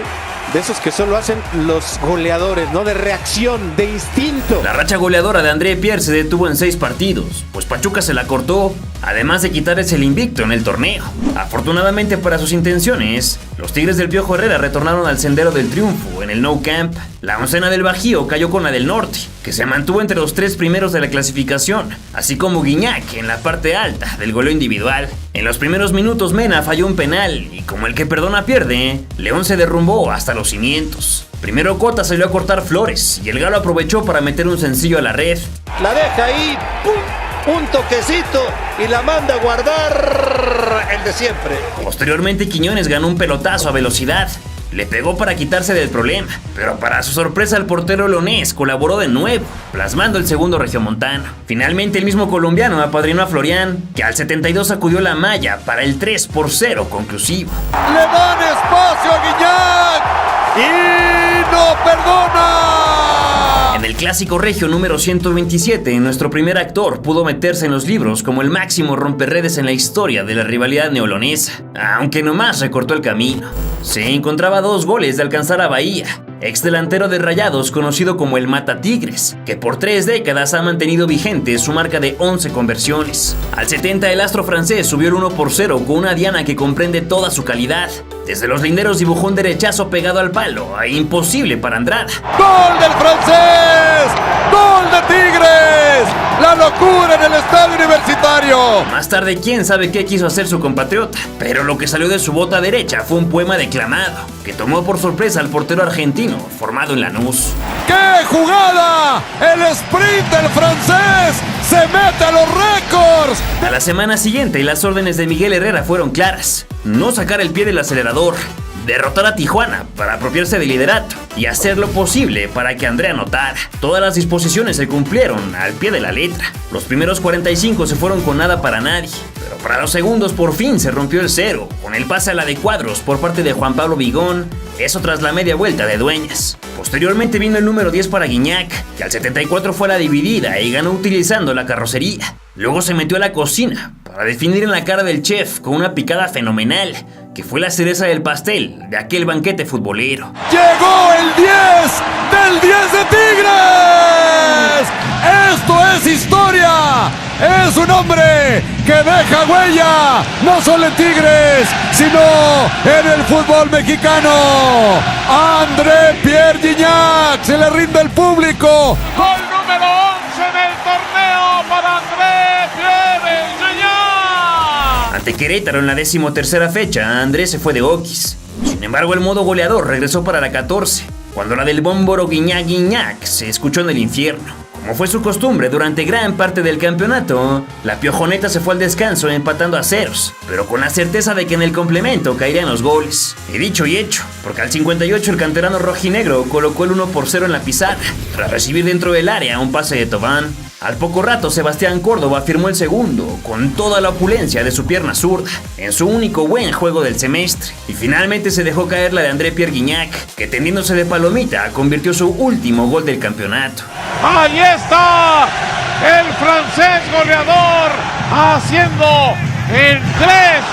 de esos que solo hacen los goleadores, ¿no? De reacción, de instinto. La racha goleadora de André Pierre se detuvo en 6 partidos, pues Pachuca se la cortó, además de quitarles el invicto en el torneo. Afortunadamente para sus intenciones, los Tigres del Piojo Herrera retornaron al sendero del triunfo en el Nou Camp. La oncena del Bajío cayó con la del Norte, que se mantuvo entre los 3 primeros de la clasificación, así como Guiñac en la parte alta del goleo individual. En los primeros minutos Mena falló un penal y como el que perdona pierde, León se derrumbó hasta los cimientos. Primero Cota salió a cortar flores y el Galo aprovechó para meter un sencillo a la red. La deja ahí, ¡pum! Un toquecito y la manda a guardar el de siempre. Posteriormente Quiñones ganó un pelotazo a velocidad. Le pegó para quitarse del problema, pero para su sorpresa el portero leonés colaboró de nuevo, plasmando el segundo regiomontano. Finalmente el mismo colombiano apadrinó a Florian, que al 72 sacudió la malla para el 3-0 conclusivo. Le dan espacio a Guiñac y no perdona. En el clásico regio número 127, nuestro primer actor pudo meterse en los libros como el máximo romperredes en la historia de la rivalidad neolonesa, aunque nomás recortó el camino. Se encontraba a 2 goles de alcanzar a Bahía, ex delantero de Rayados conocido como el Mata Tigres, que por 3 décadas ha mantenido vigente su marca de 11 conversiones. Al 70 el astro francés subió el 1-0 con una diana que comprende toda su calidad. Desde los linderos dibujó un derechazo pegado al palo, imposible para Andrada. ¡Gol del francés! ¡Gol de Tigres! ¡La locura en el estadio universitario! Más tarde quién sabe qué quiso hacer su compatriota, pero lo que salió de su bota derecha fue un poema declamado, que tomó por sorpresa al portero argentino, formado en Lanús. ¡Qué jugada! ¡El sprint del francés se mete a los récords! A la semana siguiente las órdenes de Miguel Herrera fueron claras: no sacar el pie del acelerador, derrotar a Tijuana para apropiarse del liderato y hacer lo posible para que André anotara. Todas las disposiciones se cumplieron al pie de la letra. Los primeros 45 se fueron con nada para nadie, pero para los segundos por fin se rompió el cero, con el pase a la de Cuadros por parte de Juan Pablo Vigón, eso tras la media vuelta de Dueñas. Posteriormente vino el número 10 para Guiñac, que al 74 fue la dividida y ganó utilizando la carrocería. Luego se metió a la cocina para definir en la cara del chef con una picada fenomenal, que fue la cereza del pastel de aquel banquete futbolero. ¡Llegó el 10 del 10 de Tigres! ¡Esto es historia! ¡Es un hombre que deja huella! No solo en Tigres, sino en el fútbol mexicano. André Pierre Guiñac, se le rinde el público. Gol número 11 del torneo para André Pierre Guiñac. Ante Querétaro en la 13ª fecha, Andrés se fue de Oquis. Sin embargo, el modo goleador regresó para la 14, cuando la del bómboro Guiñac se escuchó en el infierno. Como fue su costumbre durante gran parte del campeonato, la piojoneta se fue al descanso empatando a ceros, pero con la certeza de que en el complemento caerían los goles. Y dicho y hecho, porque al 58 el canterano rojinegro colocó el 1-0 en la pizarra, tras recibir dentro del área un pase de Tobán. Al poco rato Sebastián Córdoba firmó el segundo, con toda la opulencia de su pierna zurda, en su único buen juego del semestre. Y finalmente se dejó caer la de André Pierre Guiñac, que tendiéndose de palomita convirtió su último gol del campeonato. Ahí está el francés goleador haciendo el 3-0.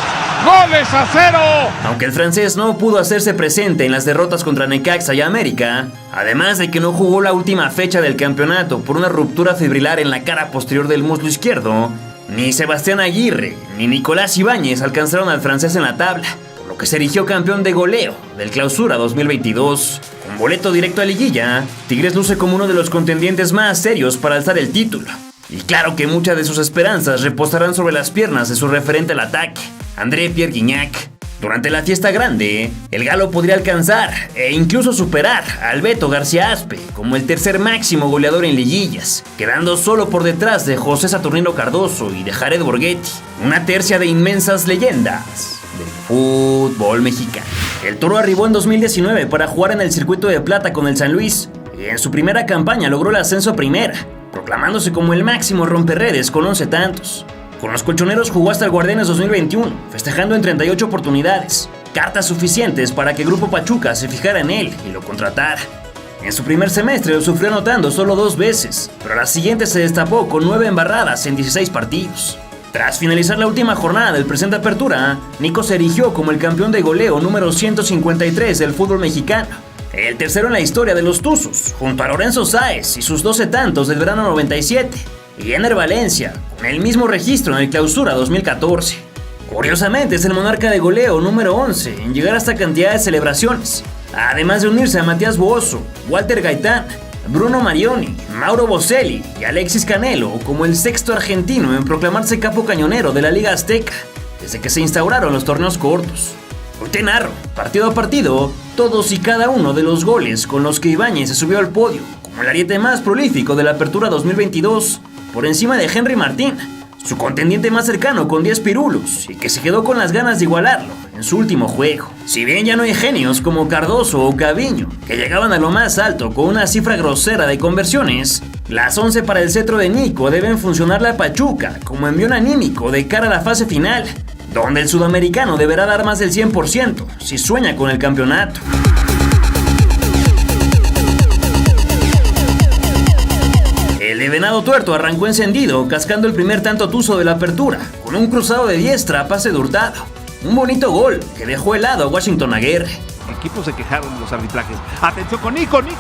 Aunque el francés no pudo hacerse presente en las derrotas contra Necaxa y América, además de que no jugó la última fecha del campeonato por una ruptura fibrilar en la cara posterior del muslo izquierdo, ni Sebastián Aguirre ni Nicolás Ibáñez alcanzaron al francés en la tabla, por lo que se erigió campeón de goleo del Clausura 2022. Con boleto directo a liguilla, Tigres luce como uno de los contendientes más serios para alzar el título. Y claro que muchas de sus esperanzas reposarán sobre las piernas de su referente al ataque, André Pierre Guiñac. Durante la fiesta grande, el Galo podría alcanzar e incluso superar al Beto García Aspe como el tercer máximo goleador en liguillas, quedando solo por detrás de José Saturnino Cardoso y de Jared Borghetti, una tercia de inmensas leyendas del fútbol mexicano. El Toro arribó en 2019 para jugar en el Circuito de Plata con el San Luis y en su primera campaña logró el ascenso a primera, proclamándose como el máximo romperredes con 11 tantos. Con los colchoneros jugó hasta el Guardianes 2021, festejando en 38 oportunidades, cartas suficientes para que Grupo Pachuca se fijara en él y lo contratara. En su primer semestre lo sufrió anotando solo 2 veces, pero la siguiente se destapó con 9 embarradas en 16 partidos. Tras finalizar la última jornada del presente apertura, Nico se erigió como el campeón de goleo número 153 del fútbol mexicano, el tercero en la historia de los Tuzos, junto a Lorenzo Sáez y sus 12 tantos del verano 97, y Ener Valencia, con el mismo registro en el Clausura 2014. Curiosamente es el monarca de goleo número 11 en llegar a esta cantidad de celebraciones, además de unirse a Matías Buoso, Walter Gaitán, Bruno Marioni, Mauro Boselli y Alexis Canelo como el sexto argentino en proclamarse capo cañonero de la Liga Azteca, desde que se instauraron los torneos cortos. Hoy te narro, partido a partido, todos y cada uno de los goles con los que Ibáñez se subió al podio, como el ariete más prolífico de la Apertura 2022, por encima de Henry Martín, su contendiente más cercano con 10 pirulos, y que se quedó con las ganas de igualarlo en su último juego. Si bien ya no hay genios como Cardoso o Caviño, que llegaban a lo más alto con una cifra grosera de conversiones, las 11 para el cetro de Nico deben funcionarle a Pachuca como envión anímico de cara a la fase final, donde el sudamericano deberá dar más del 100% si sueña con el campeonato. El de Venado Tuerto arrancó encendido, cascando el primer tanto tuzo de la Apertura, con un cruzado de diestra a pase de Hurtado. Un bonito gol que dejó helado a Washington Aguirre. Equipos se quejaron de los arbitrajes. Atención con Nico. ¡Gol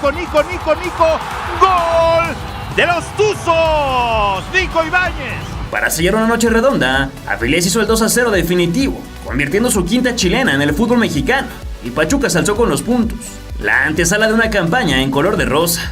de los Tuzos! ¡Nico Ibáñez! Para sellar una noche redonda, Avilés hizo el 2-0 definitivo, convirtiendo su quinta chilena en el fútbol mexicano, y Pachuca se alzó con los puntos, la antesala de una campaña en color de rosa.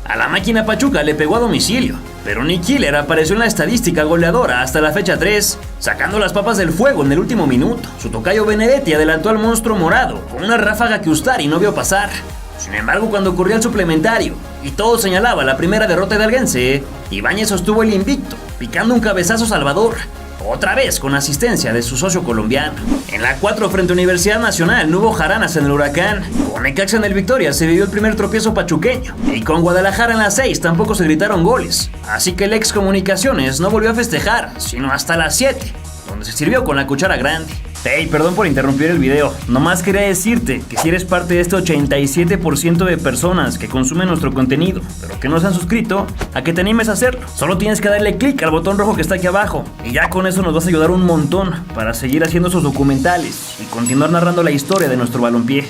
A la máquina Pachuca le pegó a domicilio, pero Nick Killer apareció en la estadística goleadora hasta la fecha 3, sacando las papas del fuego en el último minuto. Su tocayo Benedetti adelantó al monstruo morado con una ráfaga que Ustari no vio pasar. Sin embargo, cuando ocurrió el suplementario y todo señalaba la primera derrota de Alguense, Ibáñez sostuvo el invicto, picando un cabezazo salvador, otra vez con asistencia de su socio colombiano. En la 4 frente a Universidad Nacional no hubo jaranas en el Huracán. Con Necaxa en el Victoria se vivió el primer tropiezo pachuqueño, y con Guadalajara en la 6 tampoco se gritaron goles, así que el ex Comunicaciones no volvió a festejar, sino hasta las 7, donde se sirvió con la cuchara grande. Hey, perdón por interrumpir el video, nomás quería decirte que si eres parte de este 87% de personas que consumen nuestro contenido, pero que no se han suscrito, a que te animes a hacerlo. Solo tienes que darle clic al botón rojo que está aquí abajo, y ya con eso nos vas a ayudar un montón para seguir haciendo esos documentales y continuar narrando la historia de nuestro balompié.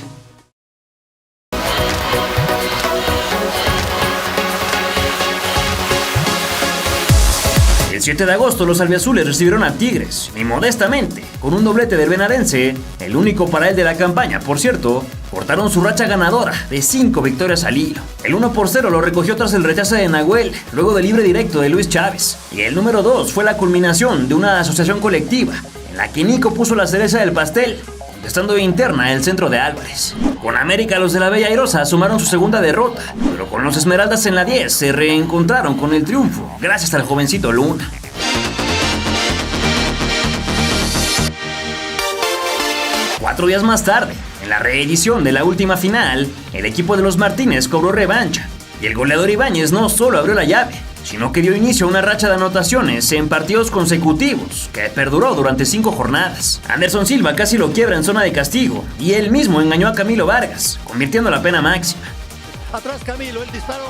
El 7 de agosto los albiazules recibieron a Tigres, y modestamente, con un doblete del venadense, el único para él de la campaña, por cierto, cortaron su racha ganadora de 5 victorias al hilo. El 1-0 lo recogió tras el rechazo de Nahuel, luego del libre directo de Luis Chávez, y el número 2 fue la culminación de una asociación colectiva, en la que Nico puso la cereza del pastel, estando de interna el centro de Álvarez. Con América, los de la Bella Airosa sumaron su segunda derrota, pero con los Esmeraldas en la 10 se reencontraron con el triunfo, gracias al jovencito Luna. Cuatro días más tarde, en la reedición de la última final, el equipo de los Martínez cobró revancha, y el goleador Ibáñez no solo abrió la llave, sino que dio inicio a una racha de anotaciones en partidos consecutivos que perduró durante 5 jornadas. Anderson Silva casi lo quiebra en zona de castigo, y él mismo engañó a Camilo Vargas, convirtiendo la pena máxima. Atrás Camilo, el disparo.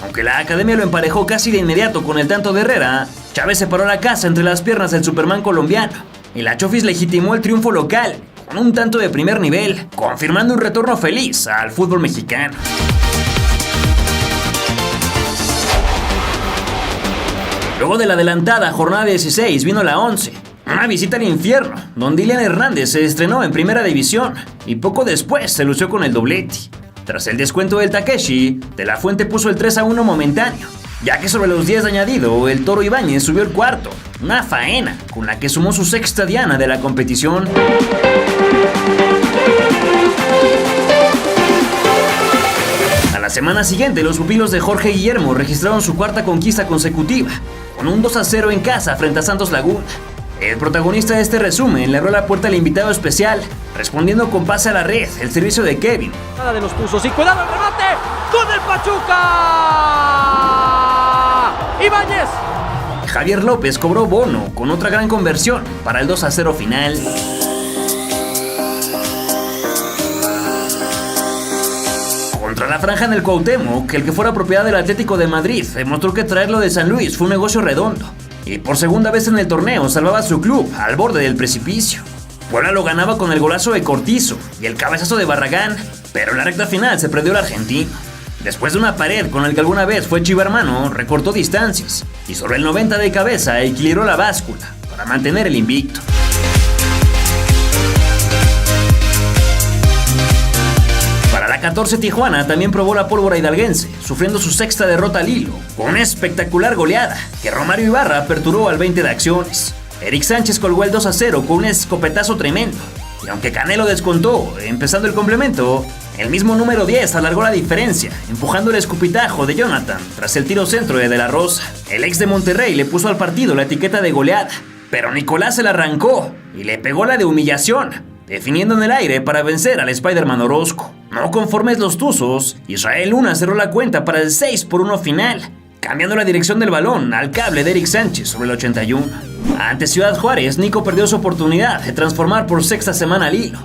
Aunque la academia lo emparejó casi de inmediato con el tanto de Herrera, Chávez separó la casa entre las piernas del Superman colombiano, y la Chofis legitimó el triunfo local con un tanto de primer nivel, confirmando un retorno feliz al fútbol mexicano. Luego de la adelantada jornada 16 vino la 11, una visita al infierno, donde Ilian Hernández se estrenó en primera división y poco después se lució con el doblete. Tras el descuento del Takeshi, De La Fuente puso el 3-1 momentáneo, ya que sobre los 10 de añadido, el Toro Ibáñez subió el cuarto, una faena con la que sumó su sexta diana de la competición. A la semana siguiente, los pupilos de Jorge Guillermo registraron su cuarta conquista consecutiva, con un 2-0 en casa frente a Santos Laguna. El protagonista de este resumen le abrió la puerta al invitado especial, respondiendo con pase a la red, el servicio de Kevin. Nada de los Tuzos, y cuidado el remate, con el Pachuca. Ibáñez. Javier López cobró bono con otra gran conversión para el 2-0 final. Contra Contra la franja en el Cuauhtémoc, el que fuera propiedad del Atlético de Madrid demostró que traerlo de San Luis fue un negocio redondo. Y por segunda vez en el torneo salvaba a su club al borde del precipicio. Puebla lo ganaba con el golazo de Cortizo y el cabezazo de Barragán, pero en la recta final se perdió el argentino. Después de una pared con el que alguna vez fue Chiva hermano, recortó distancias y sobre el 90 de cabeza equilibró la báscula para mantener el invicto. Para la 14 Tijuana también probó la pólvora hidalguense, sufriendo su sexta derrota al hilo, con una espectacular goleada que Romario Ibarra aperturó al 20 de acciones. Eric Sánchez colgó el 2-0 con un escopetazo tremendo, y aunque Canelo descontó, empezando el complemento, el mismo número 10 alargó la diferencia, empujando el escupitajo de Jonathan tras el tiro centro de la Rosa. El ex de Monterrey le puso al partido la etiqueta de goleada, pero Nicolás se la arrancó y le pegó la de humillación, definiendo en el aire para vencer al Spider-Man Orozco. No conformes los tuzos, Israel Luna cerró la cuenta para el 6-1 final, cambiando la dirección del balón al cable de Eric Sánchez sobre el 81. Ante Ciudad Juárez, Nico perdió su oportunidad de transformar por sexta semana al hilo.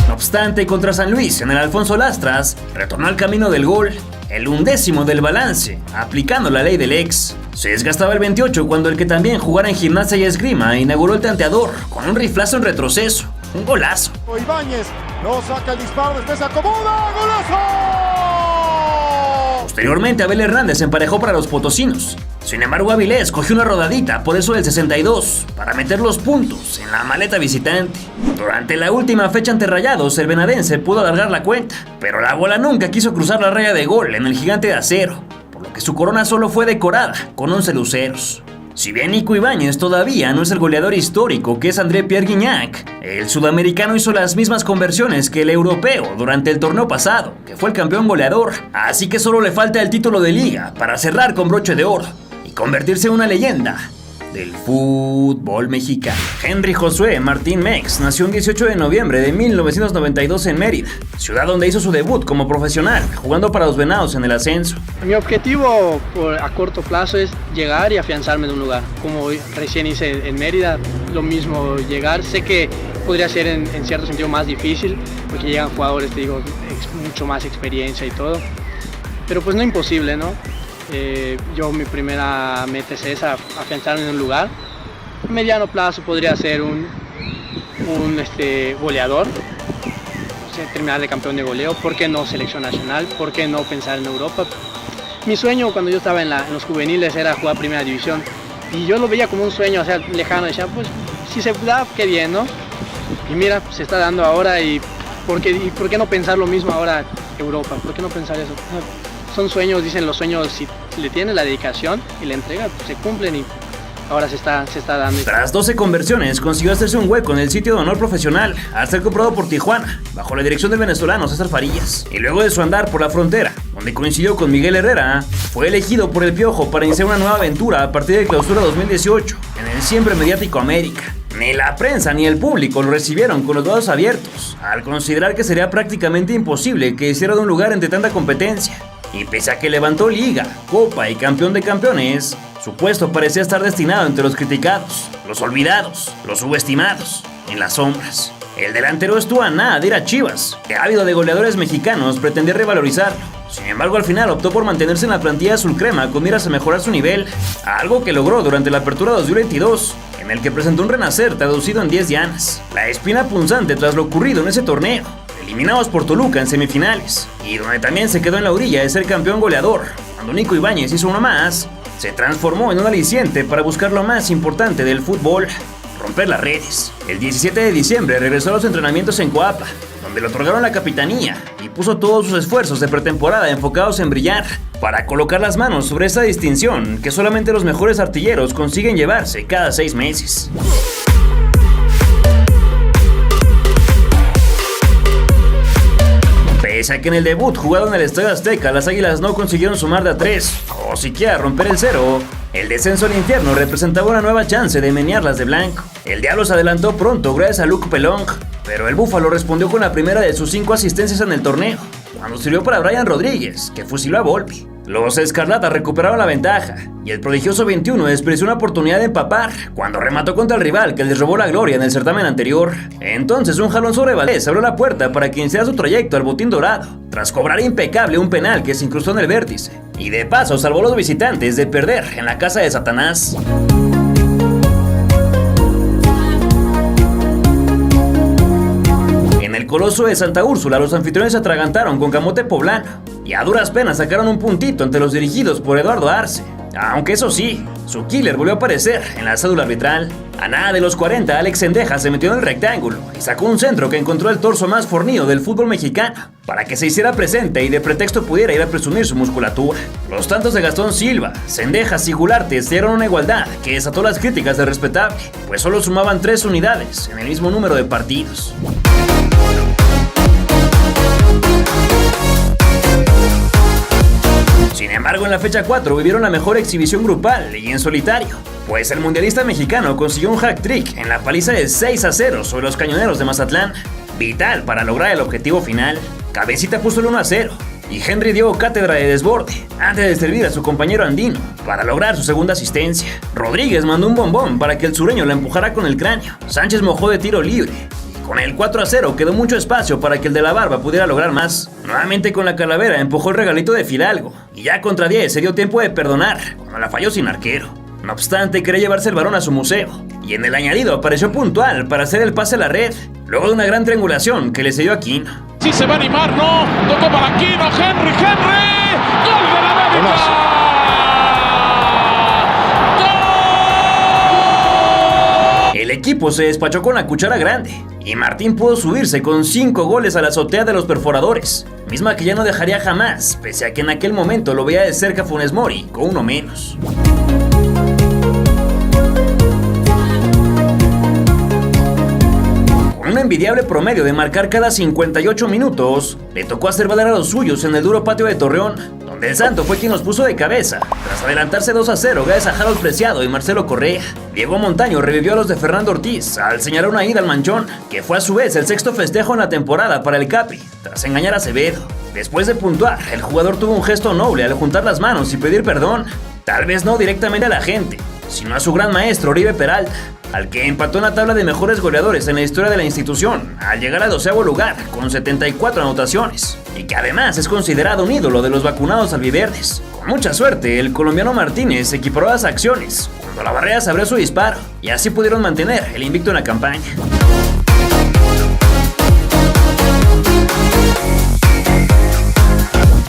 No obstante, contra San Luis, en el Alfonso Lastras, retornó al camino del gol, el 11º del balance, aplicando la ley del ex. Se desgastaba el 28 cuando el que también jugara en Gimnasia y Esgrima inauguró el tanteador con un riflazo en retroceso, un golazo. Ibáñez no saca el disparo, después se acomoda, ¡golazo! Posteriormente, Abel Hernández se emparejó para los potosinos. Sin embargo, Avilés cogió una rodadita por eso del 62 para meter los puntos en la maleta visitante. Durante la última fecha ante Rayados, el venadense pudo alargar la cuenta, pero la bola nunca quiso cruzar la raya de gol en el Gigante de Acero, por lo que su corona solo fue decorada con 11 luceros. Si bien Nico Ibáñez todavía no es el goleador histórico que es André Pierre Gignac, el sudamericano hizo las mismas conversiones que el europeo durante el torneo pasado, que fue el campeón goleador, así que solo le falta el título de liga para cerrar con broche de oro y convertirse en una leyenda del fútbol mexicano. Henry Josué Martín Mex nació el 18 de noviembre de 1992 en Mérida, ciudad donde hizo su debut como profesional, jugando para los Venados en el ascenso. Mi objetivo a corto plazo es llegar y afianzarme en un lugar. Como recién hice en Mérida, lo mismo llegar. Sé que podría ser en cierto sentido más difícil, porque llegan jugadores, te digo, mucho más experiencia y todo. Pero pues no imposible, ¿no? Yo mi primera meta es esa, afianzarme en un lugar. A mediano plazo podría ser un goleador, terminar de campeón de goleo. ¿Por qué no selección nacional? ¿Por qué no pensar en Europa? Mi sueño cuando yo estaba en los juveniles era jugar primera división y yo lo veía como un sueño, o sea, lejano. Decía, pues si se da, qué bien, ¿no? Y mira, se está dando ahora y ¿por qué no pensar lo mismo ahora Europa? ¿Por qué no pensar eso? Son sueños, dicen los sueños, si le tienes la dedicación y la entrega, pues se cumplen y ahora se está dando. Tras 12 conversiones, consiguió hacerse un hueco en el sitio de honor profesional al ser comprado por Tijuana, bajo la dirección del venezolano César Farías. Y luego de su andar por la frontera, donde coincidió con Miguel Herrera, fue elegido por el Piojo para iniciar una nueva aventura a partir de Clausura 2018, en el siempre mediático América. Ni la prensa ni el público lo recibieron con los brazos abiertos, al considerar que sería prácticamente imposible que hiciera de un lugar entre tanta competencia. Y pese a que levantó Liga, Copa y Campeón de Campeones, su puesto parecía estar destinado entre los criticados, los olvidados, los subestimados, en las sombras. El delantero estuvo a nada de ir a Chivas, que ávido de goleadores mexicanos pretendía revalorizarlo. Sin embargo, al final optó por mantenerse en la plantilla azul crema con miras a mejorar su nivel, algo que logró durante la apertura 2022, en el que presentó un renacer traducido en 10 dianas. La espina punzante tras lo ocurrido en ese torneo, eliminados por Toluca en semifinales, y donde también se quedó en la orilla de ser campeón goleador. Cuando Nico Ibáñez hizo uno más, se transformó en un aliciente para buscar lo más importante del fútbol: romper las redes. El 17 de diciembre regresó a los entrenamientos en Coapa, donde le otorgaron la capitanía y puso todos sus esfuerzos de pretemporada enfocados en brillar, para colocar las manos sobre esa distinción que solamente los mejores artilleros consiguen llevarse cada 6 meses. Pese a que en el debut jugado en el Estadio Azteca las Águilas no consiguieron sumar de a 3 o siquiera romper el cero, el descenso al infierno representaba una nueva chance de menearlas de blanco. El Diablo se adelantó pronto gracias a Luke Pelong, pero el Búfalo respondió con la primera de sus 5 asistencias en el torneo, cuando sirvió para Brian Rodríguez, que fusiló a Volpi. Los escarlatas recuperaron la ventaja y el prodigioso 21 despreció una oportunidad de empapar cuando remató contra el rival que les robó la gloria en el certamen anterior. Entonces un jalón sobre Valdés abrió la puerta para que iniciara su trayecto al botín dorado, tras cobrar impecable un penal que se incrustó en el vértice y de paso salvó a los visitantes de perder en la casa de Satanás. En el Coloso de Santa Úrsula, los anfitriones se atragantaron con camote poblano y a duras penas sacaron un puntito ante los dirigidos por Eduardo Arce. Aunque eso sí, su killer volvió a aparecer en la cédula arbitral. A nada de los 40, Alex Cendejas se metió en el rectángulo y sacó un centro que encontró el torso más fornido del fútbol mexicano para que se hiciera presente y de pretexto pudiera ir a presumir su musculatura. Los tantos de Gastón Silva, Cendejas y Gularte dieron una igualdad que desató las críticas de respetable, pues solo sumaban 3 unidades en el mismo número de partidos. Sin embargo, en la fecha 4 vivieron la mejor exhibición grupal y en solitario, pues el mundialista mexicano consiguió un hat-trick en la paliza de 6-0 sobre los Cañoneros de Mazatlán, vital para lograr el objetivo final. Cabecita puso el 1-0 y Henry dio cátedra de desborde antes de servir a su compañero andino para lograr su segunda asistencia. Rodríguez mandó un bombón para que el sureño la empujara con el cráneo. Sánchez mojó de tiro libre. Con el 4-0 quedó mucho espacio para que el de la barba pudiera lograr más. Nuevamente con la calavera empujó el regalito de Fidalgo y ya contra 10 se dio tiempo de perdonar cuando la falló sin arquero. No obstante, quería llevarse el balón a su museo y en el añadido apareció puntual para hacer el pase a la red, luego de una gran triangulación que le cedió a Aquino. Sí se va a animar, ¿no? Tocó para Aquino, Henry, ¡gol de la América! El equipo se despachó con la cuchara grande y Martín pudo subirse con 5 goles a la azotea de los perforadores, misma que ya no dejaría jamás, pese a que en aquel momento lo veía de cerca Funes Mori con uno menos. Con un envidiable promedio de marcar cada 58 minutos, le tocó hacer valer a los suyos en el duro patio de Torreón, donde el Santo fue quien los puso de cabeza, tras adelantarse 2-0 gracias a Harold Preciado y Marcelo Correa. Diego Montaño revivió a los de Fernando Ortiz al señalar una ida al manchón, que fue a su vez el 6º festejo en la temporada para el Capi, tras engañar a Acevedo. Después de puntuar, el jugador tuvo un gesto noble al juntar las manos y pedir perdón, tal vez no directamente a la gente, sino a su gran maestro Oribe Peralta, al que empató en la tabla de mejores goleadores en la historia de la institución, al llegar al 12º lugar con 74 anotaciones, y que además es considerado un ídolo de los vacunados albiverdes. Con mucha suerte, el colombiano Martínez equiparó las acciones cuando la barrera se abrió su disparo, y así pudieron mantener el invicto en la campaña.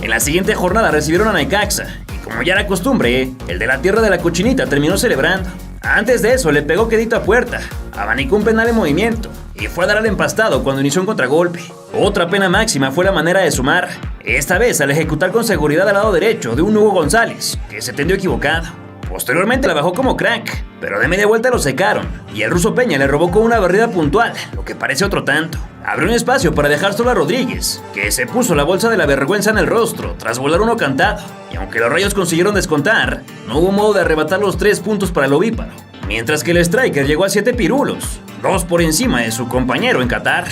En la siguiente jornada recibieron a Necaxa, y como ya era costumbre, el de la tierra de la cochinita terminó celebrando. Antes de eso le pegó quedito a puerta, abanicó un penal en movimiento y fue a dar al empastado cuando inició un contragolpe. Otra pena máxima fue la manera de sumar, esta vez al ejecutar con seguridad al lado derecho de un Hugo González, que se tendió equivocado. Posteriormente la bajó como crack, pero de media vuelta lo secaron y el ruso Peña le robó con una barrida puntual, lo que parece otro tanto. Abrió un espacio para dejar solo a Rodríguez, que se puso la bolsa de la vergüenza en el rostro tras volar uno cantado, y aunque los Rayos consiguieron descontar, no hubo modo de arrebatar los 3 puntos para el ovíparo, mientras que el striker llegó a 7 pirulos, 2 por encima de su compañero en Qatar.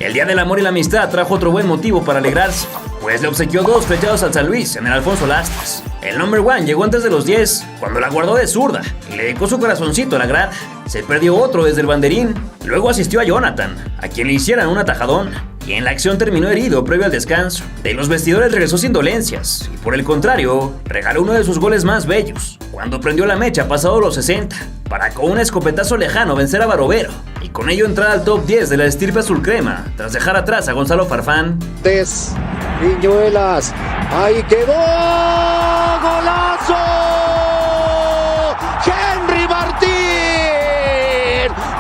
El Día del Amor y la Amistad trajo otro buen motivo para alegrarse, pues le obsequió 2 flechados al San Luis en el Alfonso Lastras. El number 1 llegó antes de los 10, cuando la guardó de zurda y le dedicó su corazoncito a la grada. Se perdió otro desde el banderín, luego asistió a Jonathan, a quien le hicieran un atajadón, y en la acción terminó herido previo al descanso. De los vestidores regresó sin dolencias, y por el contrario, regaló uno de sus goles más bellos, cuando prendió la mecha pasado los 60, para con un escopetazo lejano vencer a Barovero, y con ello entrar al top 10 de la estirpe azul crema, tras dejar atrás a Gonzalo Farfán. Viñuelas, ahí quedó, golazo, Henry Martín,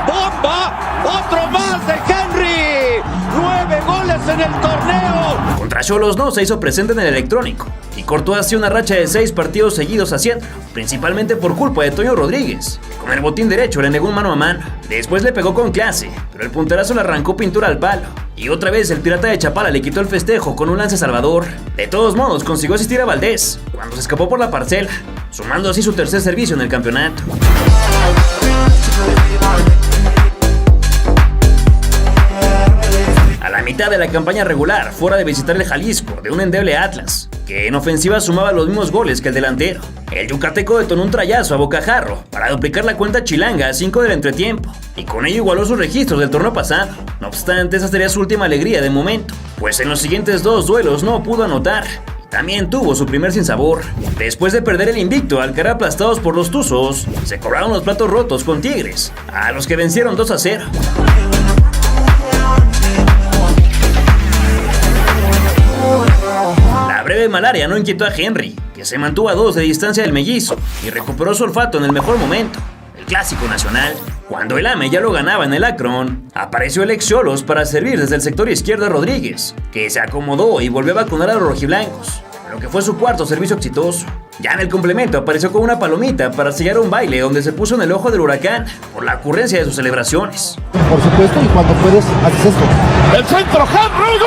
bomba, otro más de Henry, 9 goles en el torneo. Contra Xolos no se hizo presente en el electrónico y cortó así una racha de 6 partidos seguidos haciéndolo, principalmente por culpa de Toño Rodríguez. Con el botín derecho le negó un mano a mano, después le pegó con clase, pero el punterazo le arrancó pintura al palo. Y otra vez el pirata de Chapala le quitó el festejo con un lance salvador. De todos modos consiguió asistir a Valdés cuando se escapó por la parcela, sumando así su tercer servicio en el campeonato. mitad de la campaña regular fuera de visitar el Jalisco de un endeble Atlas, que en ofensiva sumaba los mismos goles que el delantero. El yucateco detonó un trayazo a bocajarro para duplicar la cuenta chilanga a 5 del entretiempo, y con ello igualó sus registros del torneo pasado. No obstante, esa sería su última alegría de momento, pues en los siguientes 2 duelos no pudo anotar. También tuvo su primer sinsabor. Después de perder el invicto al quedar aplastados por los Tuzos, se cobraron los platos rotos con Tigres, a los que vencieron 2-0. La breve malaria no inquietó a Henry, que se mantuvo a 2 de distancia del mellizo y recuperó su olfato en el mejor momento, el Clásico Nacional. Cuando el AME ya lo ganaba en el Akron, apareció el ex Xolos para servir desde el sector izquierdo a Rodríguez, que se acomodó y volvió a vacunar a los rojiblancos, lo que fue su cuarto servicio exitoso. Ya en el complemento apareció con una palomita para sellar un baile donde se puso en el ojo del huracán por la ocurrencia de sus celebraciones. Por supuesto, y cuando puedes, haces esto. El centro, Henry, gol.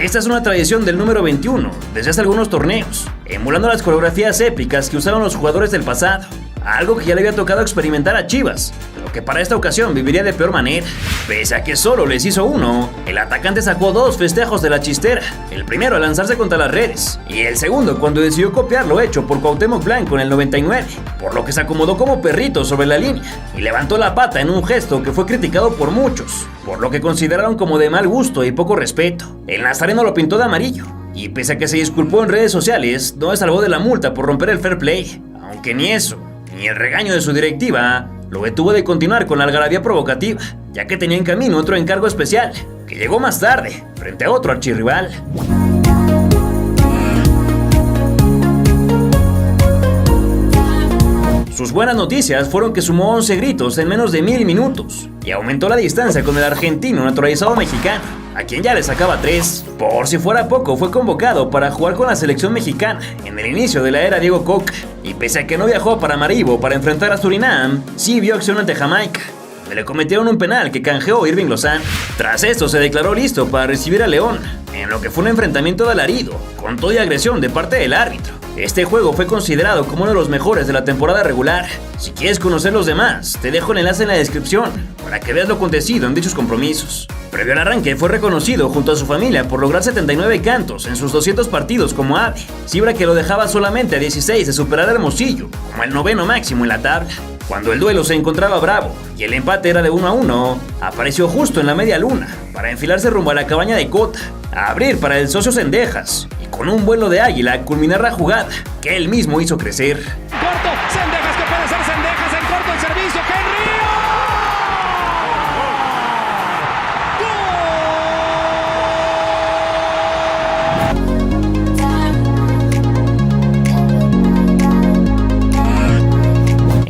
Esta es una tradición del número 21 desde hace algunos torneos, emulando las coreografías épicas que usaron los jugadores del pasado, algo que ya le había tocado experimentar a Chivas, pero que para esta ocasión viviría de peor manera. Pese a que solo les hizo uno, el atacante sacó 2 festejos de la chistera, el primero al lanzarse contra las redes, y el segundo cuando decidió copiar lo hecho por Cuauhtémoc Blanco en el 99, por lo que se acomodó como perrito sobre la línea, y levantó la pata en un gesto que fue criticado por muchos, por lo que consideraron como de mal gusto y poco respeto. El nazareno lo pintó de amarillo, y pese a que se disculpó en redes sociales, no se salvó de la multa por romper el fair play, aunque ni eso, ni el regaño de su directiva lo detuvo de continuar con la algarabía provocativa, ya que tenía en camino otro encargo especial, que llegó más tarde, frente a otro archirrival. Sus buenas noticias fueron que sumó 11 gritos en menos de 1000 minutos y aumentó la distancia con el argentino naturalizado mexicano, a quien ya le sacaba 3. Por si fuera poco, fue convocado para jugar con la selección mexicana en el inicio de la era Diego Coca, y pese a que no viajó para Maribo para enfrentar a Surinam, sí vio acción ante Jamaica, donde le cometieron un penal que canjeó Irving Lozano. Tras esto se declaró listo para recibir a León, en lo que fue un enfrentamiento de alarido, con todo y agresión de parte del árbitro. Este juego fue considerado como uno de los mejores de la temporada regular. Si quieres conocer los demás, te dejo el enlace en la descripción para que veas lo acontecido en dichos compromisos. Previo al arranque fue reconocido junto a su familia por lograr 79 cantos en sus 200 partidos como ave, cifra que lo dejaba solamente a 16 de superar a Hermosillo como el 9º máximo en la tabla. Cuando el duelo se encontraba bravo y el empate era de 1-1, apareció justo en la media luna para enfilarse rumbo a la cabaña de Cota, a abrir para el socio Cendejas y con un vuelo de águila culminar la jugada que él mismo hizo crecer. Corto, Cendejas, que puede ser Cendejas, en corto el servicio, Henry.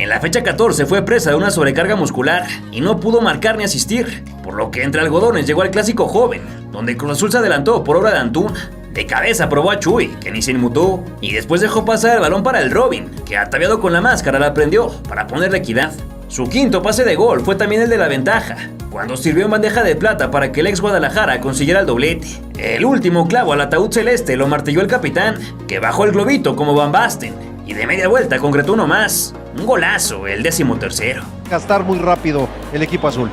La fecha 14 fue presa de una sobrecarga muscular y no pudo marcar ni asistir, por lo que entre algodones llegó al clásico joven, donde Cruz Azul se adelantó por obra de Antuna. De cabeza probó a Chuy, que ni se inmutó, y después dejó pasar el balón para el Robin, que ataviado con la máscara la prendió para ponerle equidad. Su quinto pase de gol fue también el de la ventaja, cuando sirvió en bandeja de plata para que el ex Guadalajara consiguiera el doblete. El último clavo al ataúd celeste lo martilló el capitán, que bajó el globito como Van Basten, y de media vuelta concretó uno más. Un golazo, el 13º. Gastar muy rápido el equipo azul.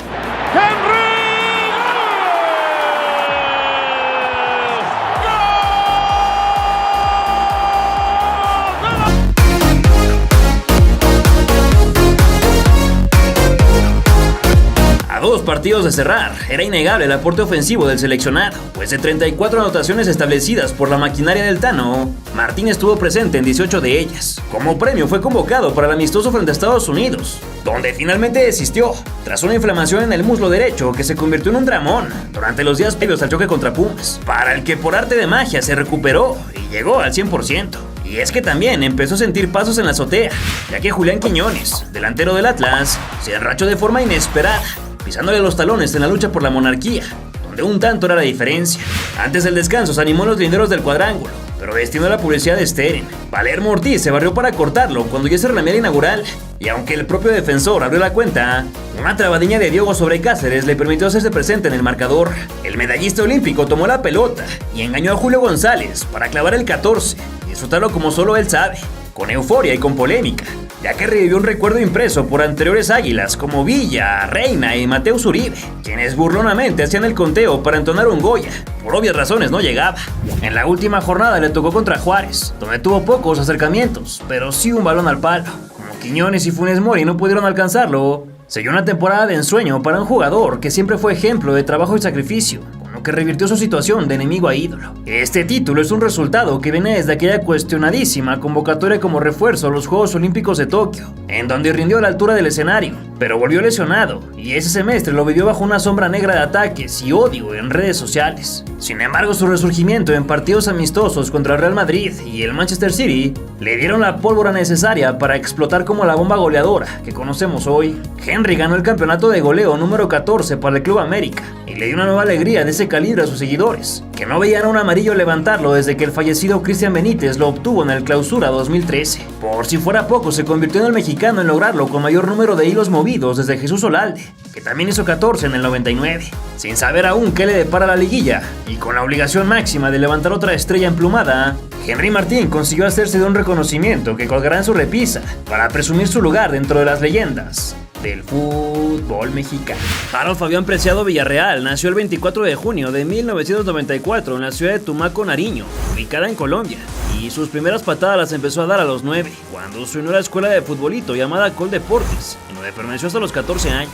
A 2 partidos de cerrar, era innegable el aporte ofensivo del seleccionado, pues de 34 anotaciones establecidas por la maquinaria del Tano, Martín estuvo presente en 18 de ellas. Como premio fue convocado para el amistoso frente a Estados Unidos, donde finalmente desistió, tras una inflamación en el muslo derecho que se convirtió en un dramón durante los días previos al choque contra Pumas, para el que por arte de magia se recuperó y llegó al 100%. Y es que también empezó a sentir pasos en la azotea, ya que Julián Quiñones, delantero del Atlas, se enrachó de forma inesperada, pisándole los talones en la lucha por la monarquía, donde un tanto era la diferencia. Antes del descanso se animó a los linderos del cuadrángulo, pero destinó a la publicidad de Steren. Valermo Ortiz se barrió para cortarlo cuando ya se remía la inaugural, y aunque el propio defensor abrió la cuenta, una trabadiña de Diogo sobre Cáceres le permitió hacerse presente en el marcador. El medallista olímpico tomó la pelota y engañó a Julio González para clavar el 14 y disfrutarlo como solo él sabe, con euforia y con polémica, ya que revivió un recuerdo impreso por anteriores águilas como Villa, Reina y Mateus Uribe, quienes burlonamente hacían el conteo para entonar un Goya. Por obvias razones no llegaba. En la última jornada le tocó contra Juárez, donde tuvo pocos acercamientos, pero sí un balón al palo. Como Quiñones y Funes Mori no pudieron alcanzarlo, selló una temporada de ensueño para un jugador que siempre fue ejemplo de trabajo y sacrificio, que revirtió su situación de enemigo a ídolo. Este título es un resultado que viene desde aquella cuestionadísima convocatoria como refuerzo a los Juegos Olímpicos de Tokio, en donde rindió a la altura del escenario, pero volvió lesionado, y ese semestre lo vivió bajo una sombra negra de ataques y odio en redes sociales. Sin embargo, su resurgimiento en partidos amistosos contra el Real Madrid y el Manchester City le dieron la pólvora necesaria para explotar como la bomba goleadora que conocemos hoy. Henry ganó el campeonato de goleo número 14 para el Club América, y le dio una nueva alegría de ese calibre a sus seguidores, que no veían a un amarillo levantarlo desde que el fallecido Cristian Benítez lo obtuvo en el Clausura 2013. Por si fuera poco, se convirtió en el mexicano en lograrlo con mayor número de hilos movidos desde Jesús Olalde, que también hizo 14 en el 99. Sin saber aún qué le depara la liguilla, y con la obligación máxima de levantar otra estrella emplumada, Henry Martín consiguió hacerse de un reconocimiento que colgará en su repisa para presumir su lugar dentro de las leyendas del fútbol mexicano. Harold Fabián Preciado Villarreal nació el 24 de junio de 1994 en la ciudad de Tumaco, Nariño, ubicada en Colombia, y sus primeras patadas las empezó a dar a los 9, cuando se unió a la escuela de futbolito llamada Coldeportes, en donde permaneció hasta los 14 años.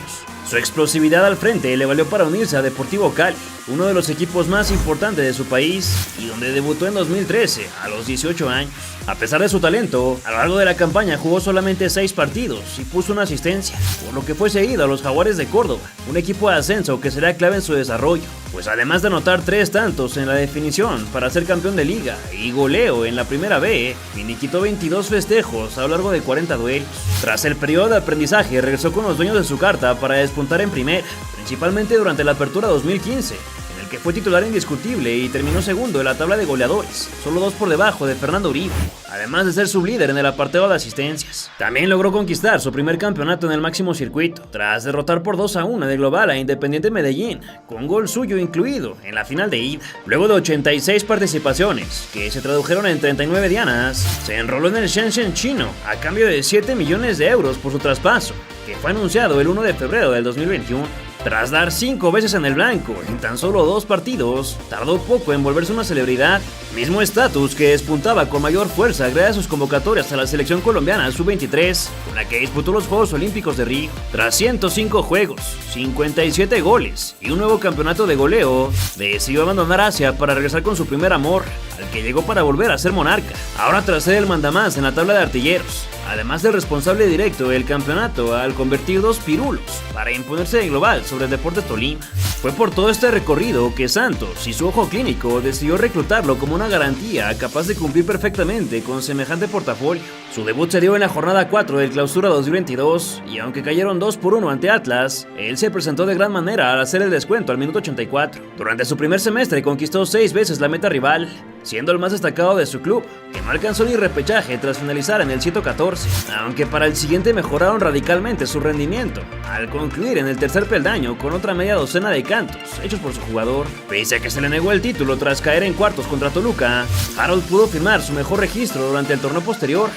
Su explosividad al frente le valió para unirse a Deportivo Cali, uno de los equipos más importantes de su país, y donde debutó en 2013, a los 18 años. A pesar de su talento, a lo largo de la campaña jugó solamente 6 partidos y puso una asistencia, por lo que fue seguido a los Jaguares de Córdoba, un equipo de ascenso que será clave en su desarrollo, pues además de anotar 3 tantos en la definición para ser campeón de liga y goleo en la primera B, finiquitó 22 festejos a lo largo de 40 duelos. Tras el periodo de aprendizaje, regresó con los dueños de su carta para despuntar en primera, principalmente durante la apertura 2015, en el que fue titular indiscutible y terminó segundo en la tabla de goleadores, solo 2 por debajo de Fernando Uribe, además de ser sublíder en el apartado de asistencias. También logró conquistar su primer campeonato en el máximo circuito, tras derrotar por 2-1 de global a Independiente Medellín, con gol suyo incluido en la final de ida. Luego de 86 participaciones, que se tradujeron en 39 dianas, se enroló en el Shenzhen chino a cambio de 7 millones de euros por su traspaso, que fue anunciado el 1 de febrero del 2021. Tras dar 5 veces en el blanco en tan solo 2 partidos, tardó poco en volverse una celebridad, mismo estatus que despuntaba con mayor fuerza gracias a sus convocatorias a la selección colombiana Sub-23, con la que disputó los Juegos Olímpicos de Río. Tras 105 juegos, 57 goles y un nuevo campeonato de goleo, decidió abandonar Asia para regresar con su primer amor, al que llegó para volver a ser monarca, ahora tras ser el mandamás en la tabla de artilleros, además del responsable directo del campeonato al convertir 2 pirulos para imponerse de global sobre Deportes Tolima. Fue por todo este recorrido que Santos y su ojo clínico decidió reclutarlo como una garantía capaz de cumplir perfectamente con semejante portafolio. Su debut se dio en la jornada 4 del Clausura 2022 y aunque cayeron 2-1 ante Atlas, él se presentó de gran manera al hacer el descuento al minuto 84. Durante su primer semestre conquistó 6 veces la meta rival, siendo el más destacado de su club, que no alcanzó ni repechaje tras finalizar en el 114, aunque para el siguiente mejoraron radicalmente su rendimiento, al concluir en el tercer peldaño con otra media docena de cantos hechos por su jugador. Pese a que se le negó el título tras caer en cuartos contra Toluca, Harold pudo firmar su mejor registro durante el torneo posterior,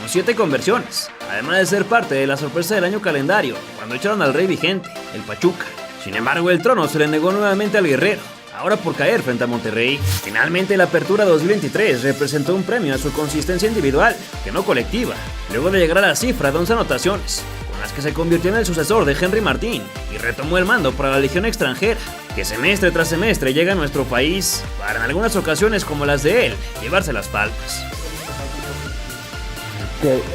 con 7 conversiones, además de ser parte de la sorpresa del año calendario, cuando echaron al rey vigente, el Pachuca. Sin embargo, el trono se le negó nuevamente al guerrero, ahora por caer frente a Monterrey. Finalmente, la apertura 2023 representó un premio a su consistencia individual, que no colectiva, luego de llegar a la cifra de 11 anotaciones, con las que se convirtió en el sucesor de Henry Martín y retomó el mando para la Legión extranjera, que semestre tras semestre llega a nuestro país para en algunas ocasiones como las de él, llevarse las palmas.